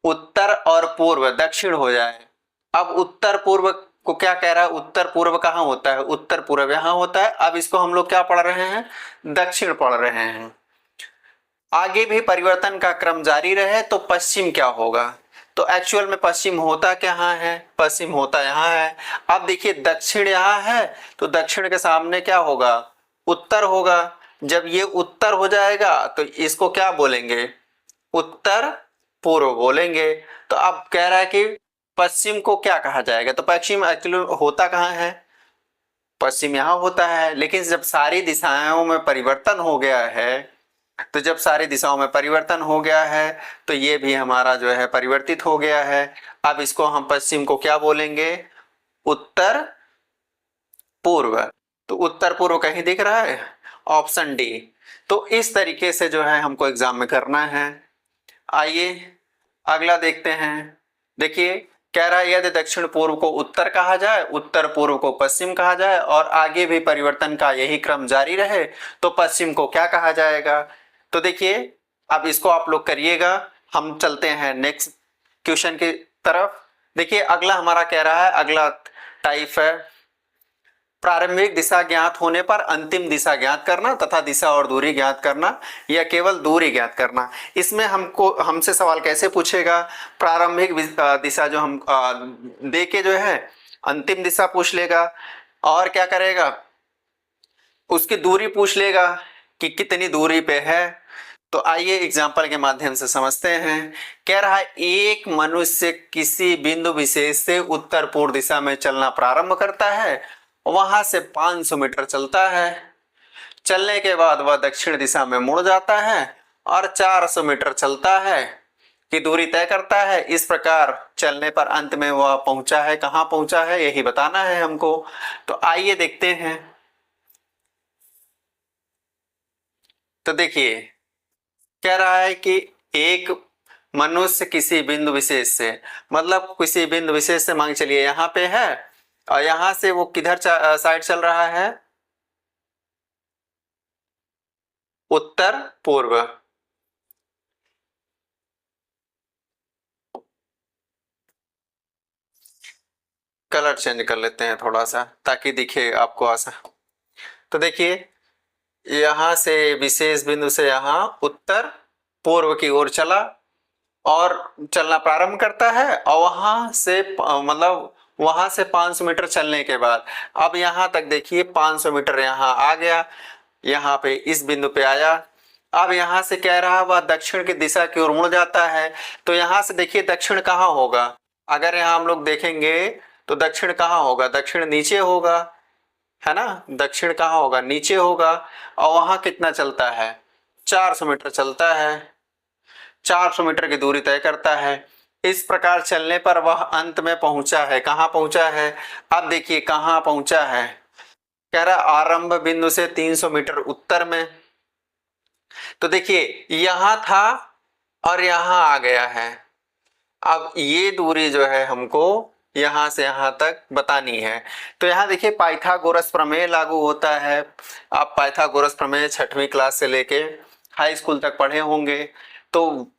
उत्तर और पूर्व दक्षिण हो जाए। अब उत्तर पूर्व को क्या कह रहा है, उत्तर पूर्व कहाँ होता है, उत्तर पूर्व यहां होता है। अब इसको हम लोग क्या पढ़ रहे हैं, दक्षिण पढ़ रहे हैं। आगे भी परिवर्तन का क्रम जारी रहे तो पश्चिम क्या होगा, तो एक्चुअल में पश्चिम होता कहाँ है, पश्चिम होता यहाँ है। अब देखिए दक्षिण यहाँ है तो दक्षिण के सामने क्या होगा, उत्तर होगा। जब ये उत्तर हो जाएगा तो इसको क्या बोलेंगे, उत्तर पूर्व बोलेंगे। तो अब कह रहा है कि पश्चिम को क्या कहा जाएगा, तो पश्चिम एक्चुअली होता कहाँ है, पश्चिम यहाँ होता है। लेकिन जब सारी दिशाओं में परिवर्तन हो गया है, तो जब सारी दिशाओं में परिवर्तन हो गया है तो ये भी हमारा जो है परिवर्तित हो गया है। अब इसको हम पश्चिम को क्या बोलेंगे, उत्तर पूर्व। तो उत्तर पूर्व कहीं दिख रहा है, ऑप्शन डी। तो इस तरीके से जो है हमको एग्जाम में करना है। आइए अगला देखते हैं। देखिए कह रहा है यदि दक्षिण पूर्व को उत्तर कहा जाए, उत्तर पूर्व को पश्चिम कहा जाए और आगे भी परिवर्तन का यही क्रम जारी रहे तो पश्चिम को क्या कहा जाएगा। तो देखिए अब इसको आप लोग करिएगा, हम चलते हैं नेक्स्ट क्वेश्चन की तरफ। देखिए अगला हमारा कह रहा है, अगला टाइप है प्रारंभिक दिशा ज्ञात होने पर अंतिम दिशा ज्ञात करना तथा दिशा और दूरी ज्ञात करना या केवल दूरी ज्ञात करना। इसमें हमसे सवाल कैसे पूछेगा, प्रारंभिक दिशा जो हम दे के जो है अंतिम दिशा पूछ लेगा और क्या करेगा, उसकी दूरी पूछ लेगा कि कितनी दूरी पे है। तो आइए एग्जाम्पल के माध्यम से समझते हैं। कह रहा है एक मनुष्य किसी बिंदु विशेष से उत्तर पूर्व दिशा में चलना प्रारंभ करता है, वहां से 500 मीटर चलता है। चलने के बाद वह दक्षिण दिशा में मुड़ जाता है और 400 मीटर चलता है की दूरी तय करता है। इस प्रकार चलने पर अंत में वह पहुंचा है, कहां पहुंचा है यही बताना है हमको। तो आइए देखते हैं। तो देखिए कह रहा है कि एक मनुष्य किसी बिंदु विशेष से, मतलब किसी बिंदु विशेष से मान चलिए यहाँ पे है और यहां से वो किधर साइड चल रहा है, उत्तर पूर्व। कलर चेंज कर लेते हैं थोड़ा सा ताकि दिखे आपको आसान। तो देखिए यहां से विशेष बिंदु से यहां उत्तर पूर्व की ओर चला और चलना प्रारंभ करता है और वहां से मतलब वहां से 500 मीटर चलने के बाद अब यहां तक देखिए 500 मीटर यहां आ गया, यहाँ पे इस बिंदु पे आया। अब यहां से कह रहा वह दक्षिण की दिशा की ओर मुड़ जाता है। तो यहां से देखिए दक्षिण कहाँ होगा, अगर यहाँ हम लोग देखेंगे तो दक्षिण कहाँ होगा, दक्षिण नीचे होगा, है ना, दक्षिण कहाँ होगा, नीचे होगा। और वहां कितना चलता है, 400 मीटर चलता है, 400 मीटर की दूरी तय करता है। इस प्रकार चलने पर वह अंत में पहुंचा है, कहां पहुंचा है, अब देखिए कहां पहुंचा है। कह रहा आरंभ बिंदु से 300 मीटर उत्तर में। तो देखिए यहां था और यहां आ गया है। अब ये दूरी जो है हमको यहां से यहां तक बतानी है। तो यहां देखिए पाइथागोरस प्रमेय लागू होता है। आप पाइथागोरस प्रमेय 6वीं क्लास से लेके हाई स्कूल तक पढ़े होंगे। तो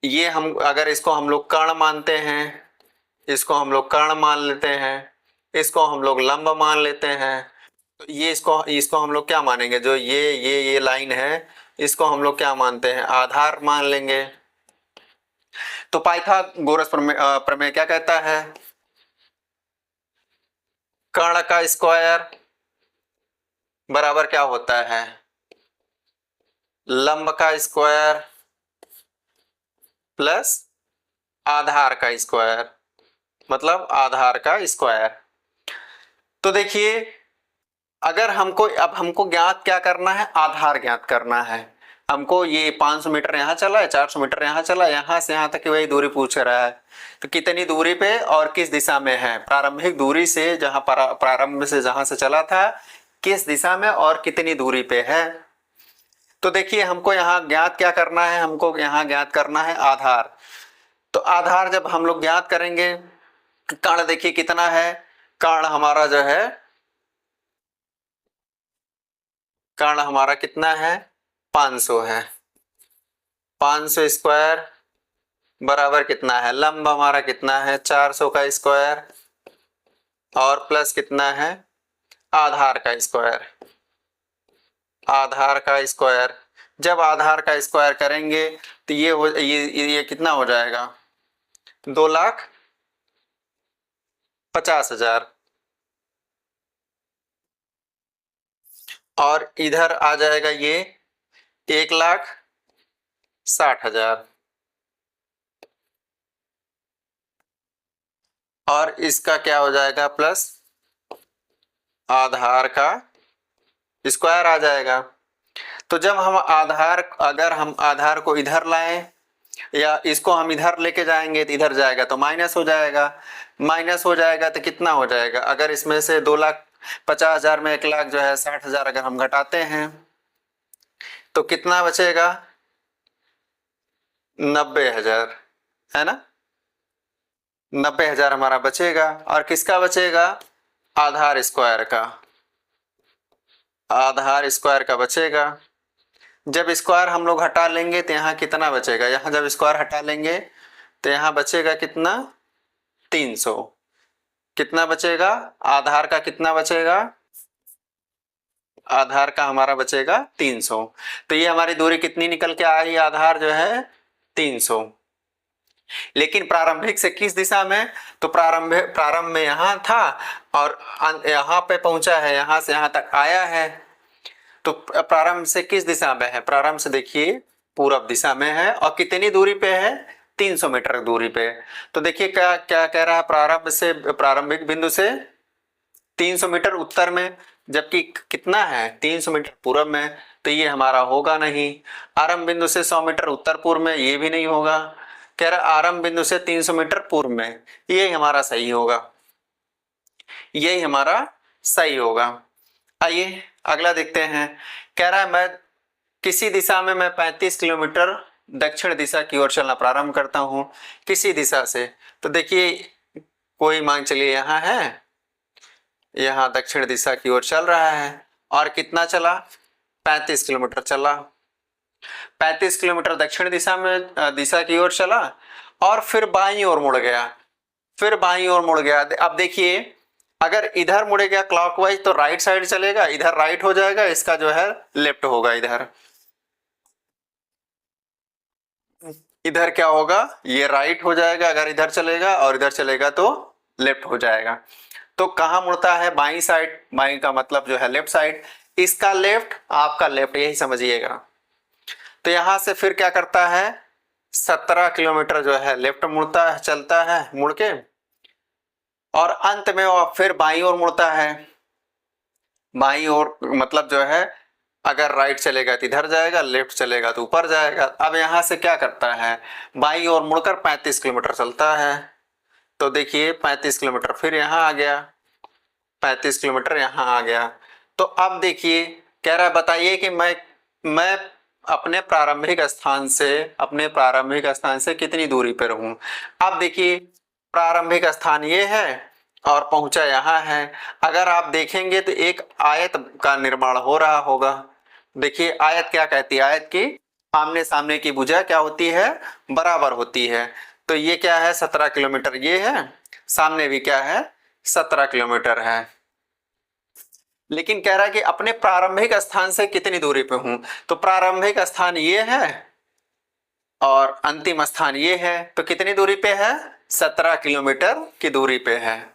ये हम अगर इसको हम लोग कर्ण मानते हैं, इसको हम लोग कर्ण मान लेते हैं, इसको हम लोग लंब मान लेते हैं, तो ये इसको हम लोग क्या मानेंगे, जो ये लाइन है इसको हम लोग क्या मानते हैं, आधार मान लेंगे। तो पाइथागोरस प्रमेय क्या कहता है, कर्ण का स्क्वायर बराबर क्या होता है, लंब का स्क्वायर प्लस आधार का स्क्वायर, मतलब आधार का स्क्वायर। तो देखिए अगर हमको ज्ञात क्या करना है, आधार ज्ञात करना है हमको। ये 500 मीटर यहाँ चला है, 400 मीटर यहाँ चला, यहाँ से यहाँ तक की वही दूरी पूछ रहा है। तो कितनी दूरी पे और किस दिशा में है, प्रारंभिक दूरी से जहाँ प्रारंभ से जहाँ से चला था किस दिशा में और कितनी दूरी पे है। तो देखिए हमको यहाँ ज्ञात क्या करना है, हमको यहाँ ज्ञात करना है आधार। तो आधार जब हम लोग ज्ञात करेंगे, कर्ण देखिए कितना है, कर्ण हमारा जो है कर्ण हमारा कितना है, 500 है। 500 स्क्वायर बराबर कितना है, लंब हमारा कितना है 400 का स्क्वायर, और प्लस कितना है आधार का स्क्वायर। आधार का स्क्वायर, जब आधार का स्क्वायर करेंगे तो ये कितना हो जाएगा, 2,50,000। और इधर आ जाएगा ये 1,60,000। और इसका क्या हो जाएगा, प्लस आधार का स्क्वायर आ जाएगा। तो जब हम अगर हम आधार को इधर लाएं या इसको हम इधर लेके जाएंगे तो इधर जाएगा तो माइनस हो जाएगा। माइनस हो जाएगा तो कितना हो जाएगा, अगर इसमें से 2,50,000 में 1,00,000 जो है 60,000 अगर हम घटाते हैं तो कितना बचेगा, 90,000, है ना। 90,000 हमारा बचेगा। और किसका बचेगा, आधार स्क्वायर का। आधार स्क्वायर का बचेगा। जब स्क्वायर हम लोग हटा लेंगे तो यहाँ कितना बचेगा, यहाँ जब स्क्वायर हटा लेंगे तो यहाँ बचेगा कितना, 300। कितना बचेगा, आधार का कितना बचेगा, आधार का हमारा बचेगा 300। तो ये हमारी दूरी कितनी निकल के आई, आधार जो है 300। लेकिन प्रारंभिक से किस दिशा में, तो प्रारंभ में यहाँ था और यहाँ पे पहुंचा है, यहाँ से यहाँ तक आया है। तो प्रारंभ से किस दिशा में है, प्रारंभ से देखिए पूरब दिशा में है। और कितनी दूरी पे है, 300 मीटर दूरी पे। तो देखिए क्या क्या कह रहा है, प्रारंभिक बिंदु से 300 मीटर उत्तर में, जबकि कितना है 300 मीटर पूरब में, तो ये हमारा होगा नहीं। आरंभ बिंदु से 100 मीटर उत्तर पूर्व में, ये भी नहीं होगा। कह रहा आरंभ बिंदु से 300 मीटर पूर्व में, यही हमारा सही होगा, यही हमारा सही होगा। आइए अगला देखते हैं। कह रहा है मैं किसी दिशा में मैं 35 किलोमीटर दक्षिण दिशा की ओर चलना प्रारंभ करता हूं, किसी दिशा से। तो देखिए कोई मान चलिए यहाँ है, यहाँ दक्षिण दिशा की ओर चल रहा है और कितना चला, 35 किलोमीटर चला। 35 किलोमीटर दक्षिण दिशा की ओर चला और फिर बाईं ओर मुड़ गया, फिर बाईं ओर मुड़ गया। अब देखिए अगर इधर मुड़ेगा क्लॉकवाइज तो राइट साइड चलेगा, इधर राइट हो जाएगा, इसका जो है लेफ्ट होगा। इधर क्या होगा, ये राइट हो जाएगा अगर इधर चलेगा, और इधर चलेगा तो लेफ्ट हो जाएगा। तो कहाँ मुड़ता है, बाईं साइड। बाईं का मतलब जो है लेफ्ट साइड, इसका लेफ्ट आपका लेफ्ट, यही समझिएगा। तो यहां से फिर क्या करता है, 17 किलोमीटर जो है लेफ्ट मुड़ता है, चलता है मुड़ के, और अंत में वो फिर बाईं ओर मुड़ता है। बाईं ओर मतलब जो है अगर राइट चलेगा तो इधर जाएगा, लेफ्ट चलेगा तो ऊपर जाएगा। अब यहां से क्या करता है, बाईं ओर मुड़कर 35 किलोमीटर चलता है। तो देखिए 35 किलोमीटर फिर यहाँ आ गया, 35 किलोमीटर यहाँ आ गया। तो अब देखिए कह रहा है बताइए कि मैं अपने प्रारंभिक स्थान से कितनी दूरी पर हूं। अब देखिए प्रारंभिक स्थान ये है और पहुंचा यहाँ है। अगर आप देखेंगे तो एक आयत का निर्माण हो रहा होगा। देखिए आयत क्या कहती है, आयत की आमने सामने की भुजा क्या होती है, बराबर होती है। तो ये क्या है, 17 किलोमीटर ये है, सामने भी क्या है 17 किलोमीटर है। लेकिन कह रहा है कि अपने प्रारंभिक स्थान से कितनी दूरी पे हूं। तो प्रारंभिक स्थान ये है और अंतिम स्थान ये है, तो कितनी दूरी पे है, 17 किलोमीटर की दूरी पे है।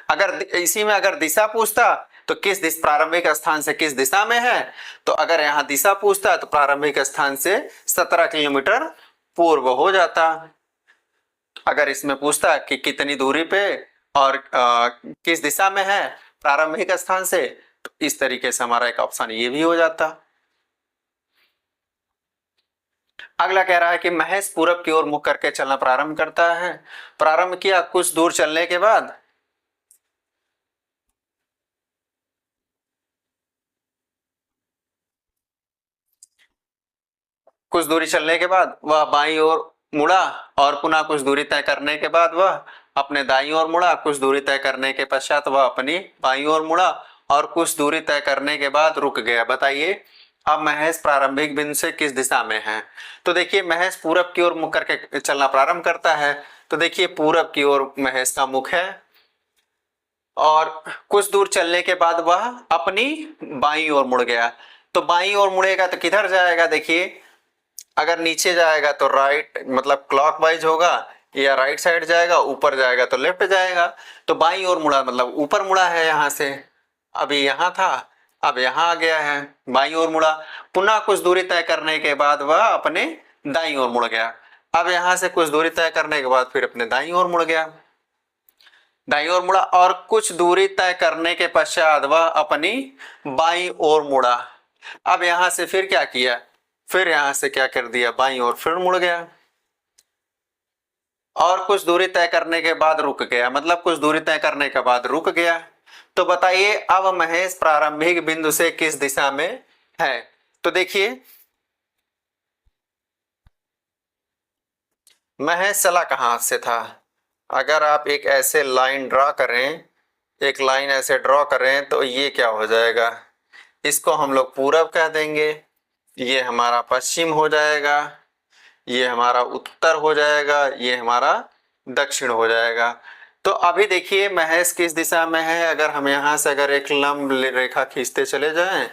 अगर इसी में अगर दिशा पूछता तो प्रारंभिक स्थान से किस दिशा में है, तो अगर यहाँ दिशा पूछता तो प्रारंभिक स्थान से 17 किलोमीटर पूर्व हो जाता। अगर इसमें पूछता कि कितनी दूरी पे और किस दिशा में है प्रारंभिक स्थान से, तो इस तरीके से हमारा एक ऑप्शन ये भी हो जाता। अगला कह रहा है कि महेश पूरब की ओर मुख करके चलना प्रारंभ करता है। प्रारंभ किया, कुछ दूर चलने के बाद वह बाईं ओर मुड़ा और पुनः कुछ दूरी तय करने के बाद वह अपने दाईं ओर मुड़ा। कुछ दूरी तय करने के पश्चात वह अपनी बाईं ओर मुड़ा और कुछ दूरी तय करने के बाद रुक गया। बताइए अब महेश प्रारंभिक बिंदु से किस दिशा में है। तो देखिए महेश पूरब की ओर मुख करके चलना प्रारंभ करता है। तो देखिए पूरब की ओर महेश का मुख है और कुछ दूर चलने के बाद वह अपनी बाईं ओर मुड़ गया। तो बाईं ओर मुड़ेगा तो किधर जाएगा। देखिए अगर नीचे जाएगा तो राइट मतलब क्लॉकवाइज होगा, या राइट साइड जाएगा, ऊपर जाएगा तो लेफ्ट जाएगा। तो बाईं ओर मुड़ा मतलब ऊपर मुड़ा है यहाँ से, अभी यहाँ था अब यहाँ आ गया है, बाईं ओर मुड़ा। पुनः कुछ दूरी तय करने के बाद वह अपने दाईं ओर मुड़ गया। अब यहाँ से कुछ दूरी तय करने के बाद फिर अपने दाईं ओर मुड़ गया, दाईं ओर मुड़ा और कुछ दूरी तय करने के पश्चात वह अपनी बाईं ओर मुड़ा। अब यहां से फिर क्या किया, फिर यहां से क्या कर दिया, बाईं ओर फिर मुड़ गया और कुछ दूरी तय करने के बाद रुक गया, मतलब कुछ दूरी तय करने के बाद रुक गया। तो बताइए अब महेश प्रारंभिक बिंदु से किस दिशा में है। तो देखिए महेश चला कहां से था। अगर आप एक ऐसे लाइन ड्रॉ करें, एक लाइन ऐसे ड्रॉ करें तो ये क्या हो जाएगा, इसको हम लोग पूरब कह देंगे, ये हमारा पश्चिम हो जाएगा, ये हमारा उत्तर हो जाएगा, ये हमारा दक्षिण हो जाएगा। तो अभी देखिए महेश किस दिशा में है। अगर हम यहाँ से अगर एक लंब रेखा खींचते चले जाएं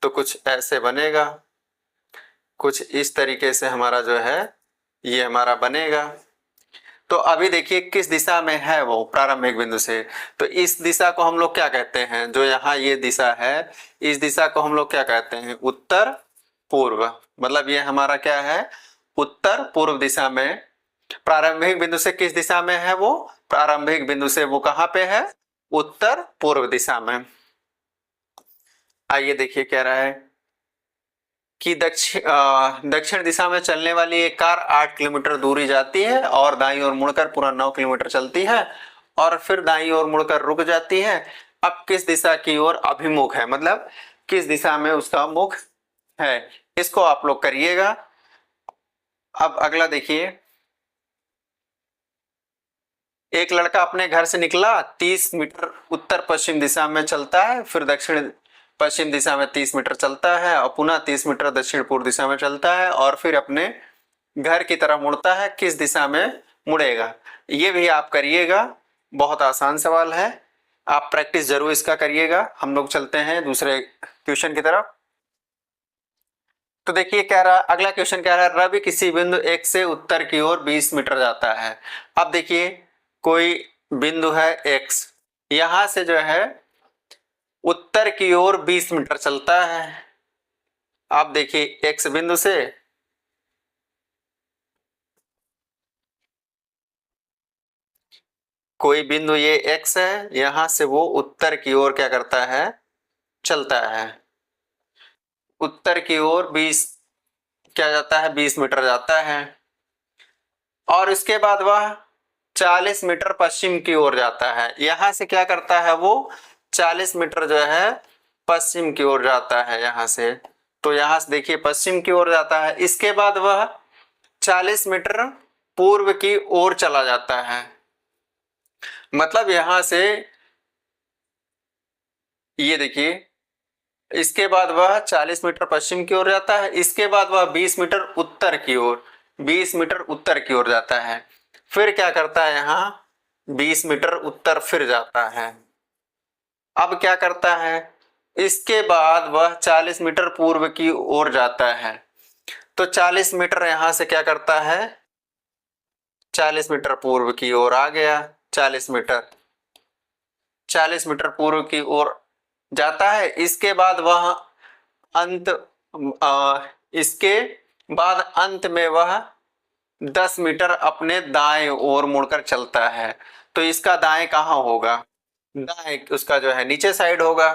तो कुछ ऐसे बनेगा, कुछ इस तरीके से हमारा जो है ये हमारा बनेगा। तो अभी देखिए किस दिशा में है वो प्रारंभिक बिंदु से। तो इस दिशा को हम लोग क्या कहते हैं, जो यहाँ ये दिशा है इस दिशा को हम लोग क्या कहते हैं, उत्तर पूर्व। मतलब ये हमारा क्या है, उत्तर पूर्व दिशा में। प्रारंभिक बिंदु से किस दिशा में है वो, प्रारंभिक बिंदु से वो कहाँ पे है, उत्तर पूर्व दिशा में। आइए देखिए क्या रहा है कि दक्षिण दिशा में चलने वाली एक कार 8 किलोमीटर दूरी जाती है और दाईं ओर मुड़कर पूरा 9 किलोमीटर चलती है और फिर दाईं ओर मुड़कर रुक जाती है। अब किस दिशा की ओर अभिमुख है, मतलब किस दिशा में उसका मुख है, इसको आप लोग करिएगा। अब अगला देखिए, एक लड़का अपने घर से निकला, 30 मीटर उत्तर पश्चिम दिशा में चलता है, फिर दक्षिण पश्चिम दिशा में 30 मीटर चलता है और पुनः 30 मीटर दक्षिण पूर्व दिशा में चलता है और फिर अपने घर की तरफ मुड़ता है। किस दिशा में मुड़ेगा, ये भी आप करिएगा, बहुत आसान सवाल है, आप प्रैक्टिस जरूर इसका करिएगा। हम लोग चलते हैं दूसरे क्वेश्चन की तरफ। तो देखिए क्या रहा, अगला क्वेश्चन क्या रहा, रवि किसी बिंदु x से उत्तर की ओर 20 मीटर जाता है। अब देखिए कोई बिंदु है x, यहां से जो है उत्तर की ओर 20 मीटर चलता है। आप देखिए x बिंदु से कोई बिंदु ये x है, यहां से वो उत्तर की ओर क्या करता है, चलता है, उत्तर की ओर 20 क्या जाता है, 20 मीटर जाता है और इसके बाद वह 40 मीटर पश्चिम की ओर जाता है। यहां से क्या करता है वो 40 मीटर जो है पश्चिम की ओर जाता है यहां से। तो यहां से देखिए पश्चिम की ओर जाता है, इसके बाद वह 40 मीटर पूर्व की ओर चला जाता है। मतलब यहां से ये देखिए, इसके बाद वह 40 मीटर पश्चिम की ओर जाता है, इसके बाद वह 20 मीटर उत्तर की ओर, 20 मीटर उत्तर की ओर जाता है, फिर क्या करता है यहाँ 20 मीटर उत्तर फिर जाता है। अब क्या करता है, इसके बाद वह 40 मीटर पूर्व की ओर जाता है। तो 40 मीटर यहां से क्या करता है, 40 मीटर पूर्व की ओर आ गया, 40 मीटर पूर्व की ओर जाता है। इसके बाद वह इसके बाद अंत में वह 10 मीटर अपने दाएं ओर मुड़कर चलता है। तो इसका दाएं कहाँ होगा, दाएं उसका जो है नीचे साइड होगा।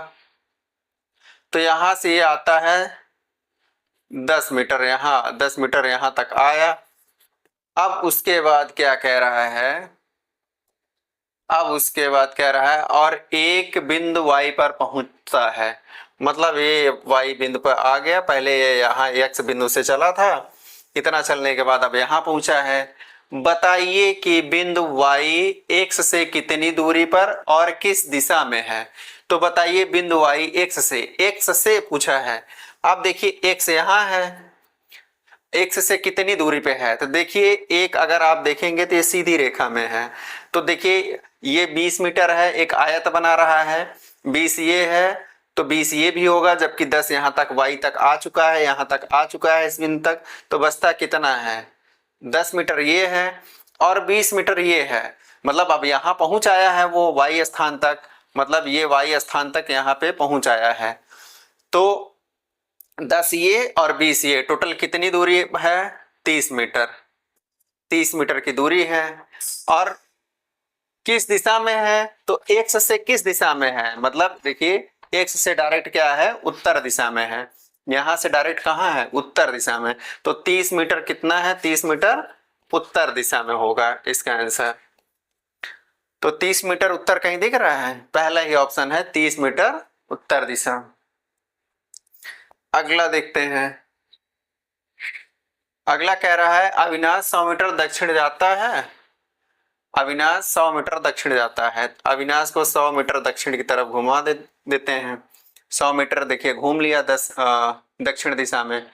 तो यहां से ये आता है 10 मीटर, यहां 10 मीटर यहां तक आया। अब उसके बाद क्या कह रहा है, अब उसके बाद कह रहा है और एक बिंदु y पर पहुंचता है। मतलब ये y बिंदु पर आ गया, पहले ये यहाँ x बिंदु से चला था, इतना चलने के बाद अब यहाँ पहुंचा है बताइए कि बिंदु y x से कितनी दूरी पर और किस दिशा में है। तो बताइए बिंदु y x से पूछा है। अब देखिए x यहाँ है, x से कितनी दूरी पे है। तो देखिए एक अगर आप देखेंगे तो ये सीधी रेखा में है। तो देखिए ये 20 मीटर है, एक आयत बना रहा है, 20 ये है तो 20 ये भी होगा, जबकि 10 यहाँ तक y तक आ चुका है, यहाँ तक आ चुका है इस बिंदु तक। तो बचता कितना है, 10 मीटर ये है और 20 मीटर ये है। मतलब अब यहाँ पहुंच आया है वो y स्थान तक, मतलब ये y स्थान तक यहाँ पे पहुंच आया है। तो 10 ये और 20 ये टोटल कितनी दूरी है, 30 मीटर। 30 मीटर की दूरी है। और किस दिशा में है, तो x से किस दिशा में है, मतलब देखिए x से डायरेक्ट क्या है, उत्तर दिशा में है। यहां से डायरेक्ट कहाँ है, उत्तर दिशा में। तो 30 मीटर कितना है, 30 मीटर उत्तर दिशा में होगा इसका आंसर। तो 30 मीटर उत्तर कहीं दिख रहा है, पहला ही ऑप्शन है 30 मीटर उत्तर दिशा। अगला देखते हैं। अगला कह रहा है अविनाश 100 मीटर दक्षिण जाता है। अविनाश 100 मीटर दक्षिण जाता है। अविनाश को 100 मीटर दक्षिण की तरफ घुमा देते हैं। 100 मीटर देखिए घूम लिया दक्षिण दिशा में।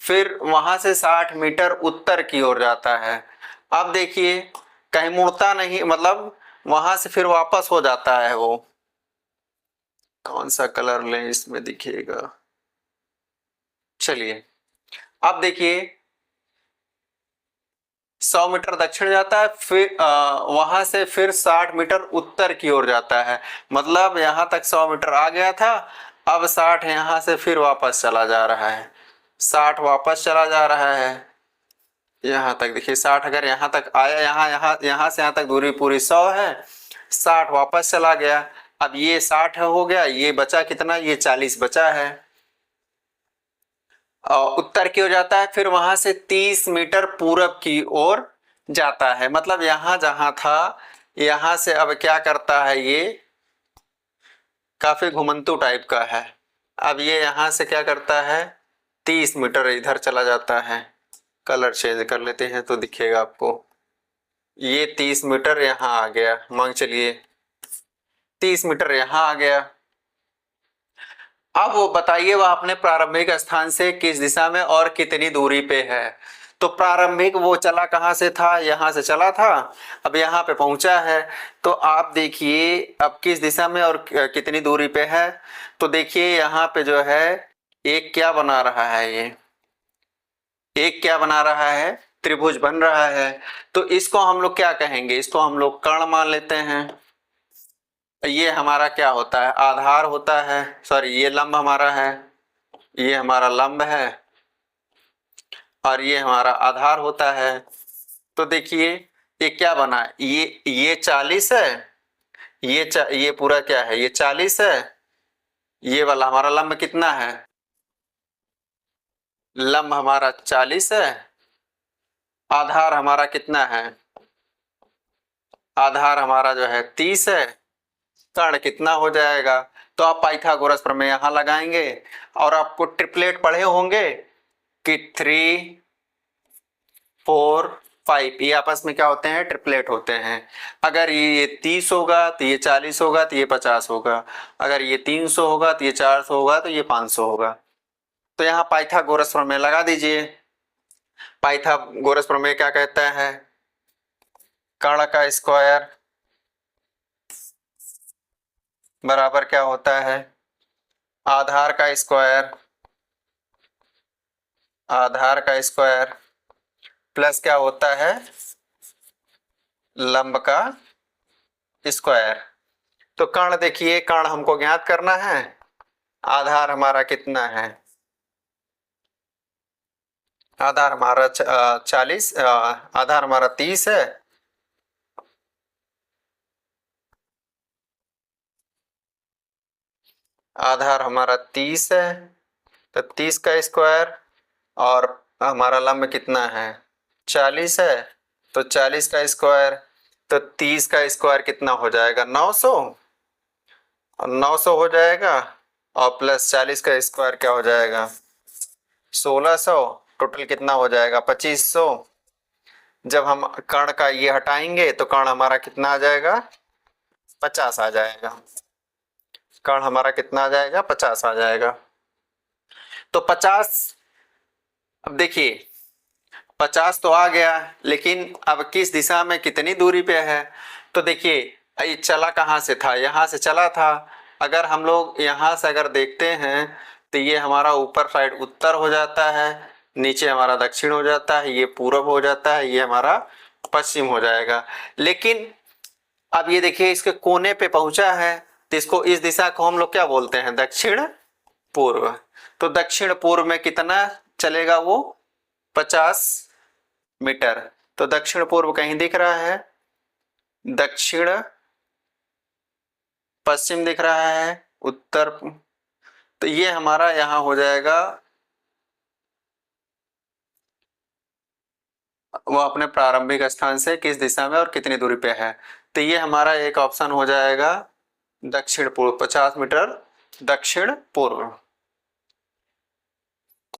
फिर वहां से 60 मीटर उत्तर की ओर जाता है। अब देखिए कहीं मुड़ता नहीं, मतलब वहां से फिर वापस हो जाता है वो। कौन सा कलर लें इसमें दिखिएगा, चलिए अब देखिए 100 मीटर दक्षिण जाता है, फिर वहां से फिर 60 मीटर उत्तर की ओर जाता है। मतलब यहां तक 100 मीटर आ गया था, अब 60 यहां से फिर वापस चला जा रहा है। 60 वापस चला जा रहा है यहां तक। देखिए 60 अगर यहां तक आया, यहां से यहां तक दूरी पूरी 100 है, 60 वापस चला गया। अब ये 60 हो गया, ये बचा कितना, ये 40 बचा है। उत्तर की ओर जाता है, फिर वहां से 30 मीटर पूरब की ओर जाता है। मतलब यहां जहां था, यहां से अब क्या करता है, ये काफी घुमंतु टाइप का है। अब ये यहां से क्या करता है, 30 मीटर इधर चला जाता है। कलर चेंज कर लेते हैं तो दिखेगा आपको। ये 30 मीटर यहां आ गया, मान चलिए 30 मीटर यहां आ गया। अब वो बताइए वह अपने प्रारंभिक स्थान से किस दिशा में और कितनी दूरी पे है। तो प्रारंभिक वो चला कहां से था, यहां से चला था, अब यहां पे पहुंचा है। तो आप देखिए अब किस दिशा में और कितनी दूरी पे है। तो देखिए यहां पे जो है एक क्या बना रहा है, ये एक क्या बना रहा है, त्रिभुज बन रहा है। तो इसको हम लोग क्या कहेंगे, इसको हम लोग कर्ण मान लेते हैं। ये हमारा क्या होता है, आधार होता है, सॉरी ये लंब हमारा है, ये हमारा लंब है और ये हमारा आधार होता है। तो देखिए ये क्या बना, ये 40 है, ये पूरा क्या है, ये 40 है। ये वाला हमारा लंब कितना है, लंब हमारा 40 है। आधार हमारा कितना है, आधार हमारा जो है 30 है। कर्ण कितना हो जाएगा, तो आप पाइथागोरस प्रमेय यहां लगाएंगे। और आपको ट्रिपलेट पढ़े होंगे कि 3 4 5 ये आपस में क्या होते हैं, ट्रिपलेट होते हैं। अगर ये 30 होगा तो ये 40 होगा तो ये 50 होगा। अगर ये 300 होगा तो ये 400 होगा तो ये 500 होगा। तो यहाँ पाइथागोरस प्रमेय लगा दीजिए। पाइथागोरस प्रमेय क्या कहता है, कर्ण का स्क्वायर बराबर क्या होता है, आधार का स्क्वायर, आधार का स्क्वायर प्लस क्या होता है, लंब का स्क्वायर। तो कर्ण देखिए, कर्ण हमको ज्ञात करना है। आधार हमारा कितना है, आधार हमारा 40, आधार हमारा 30 है। आधार हमारा 30 है, तो 30 का स्क्वायर और हमारा लंब कितना है, 40 है, तो 40 का स्क्वायर। तो 30 का स्क्वायर कितना हो जाएगा, 900, और 900 हो जाएगा और प्लस 40 का स्क्वायर क्या हो जाएगा, 1600। टोटल कितना हो जाएगा, 2500। जब हम कर्ण का ये हटाएंगे तो कर्ण हमारा कितना आ जाएगा, 50 आ जाएगा। कर्ण हमारा कितना आ जाएगा, 50 आ जाएगा। तो 50, अब देखिए 50 तो आ गया, लेकिन अब किस दिशा में कितनी दूरी पे है। तो देखिए ये चला कहाँ से था, यहाँ से चला था। अगर हम लोग यहाँ से अगर देखते हैं तो ये हमारा ऊपर साइड उत्तर हो जाता है, नीचे हमारा दक्षिण हो जाता है, ये पूरब हो जाता है, ये हमारा पश्चिम हो जाएगा। लेकिन अब ये देखिए इसके कोने पे पहुंचा है, तो इसको, इस दिशा को हम लोग क्या बोलते हैं, दक्षिण पूर्व। तो दक्षिण पूर्व में कितना चलेगा वो, 50 मीटर। तो दक्षिण पूर्व कहीं दिख रहा है, दक्षिण पश्चिम दिख रहा है, उत्तर, तो ये हमारा यहां हो जाएगा, वो अपने प्रारंभिक स्थान से किस दिशा में और कितनी दूरी पे है। तो ये हमारा एक ऑप्शन हो जाएगा दक्षिण पूर्व, 50 मीटर दक्षिण पूर्व।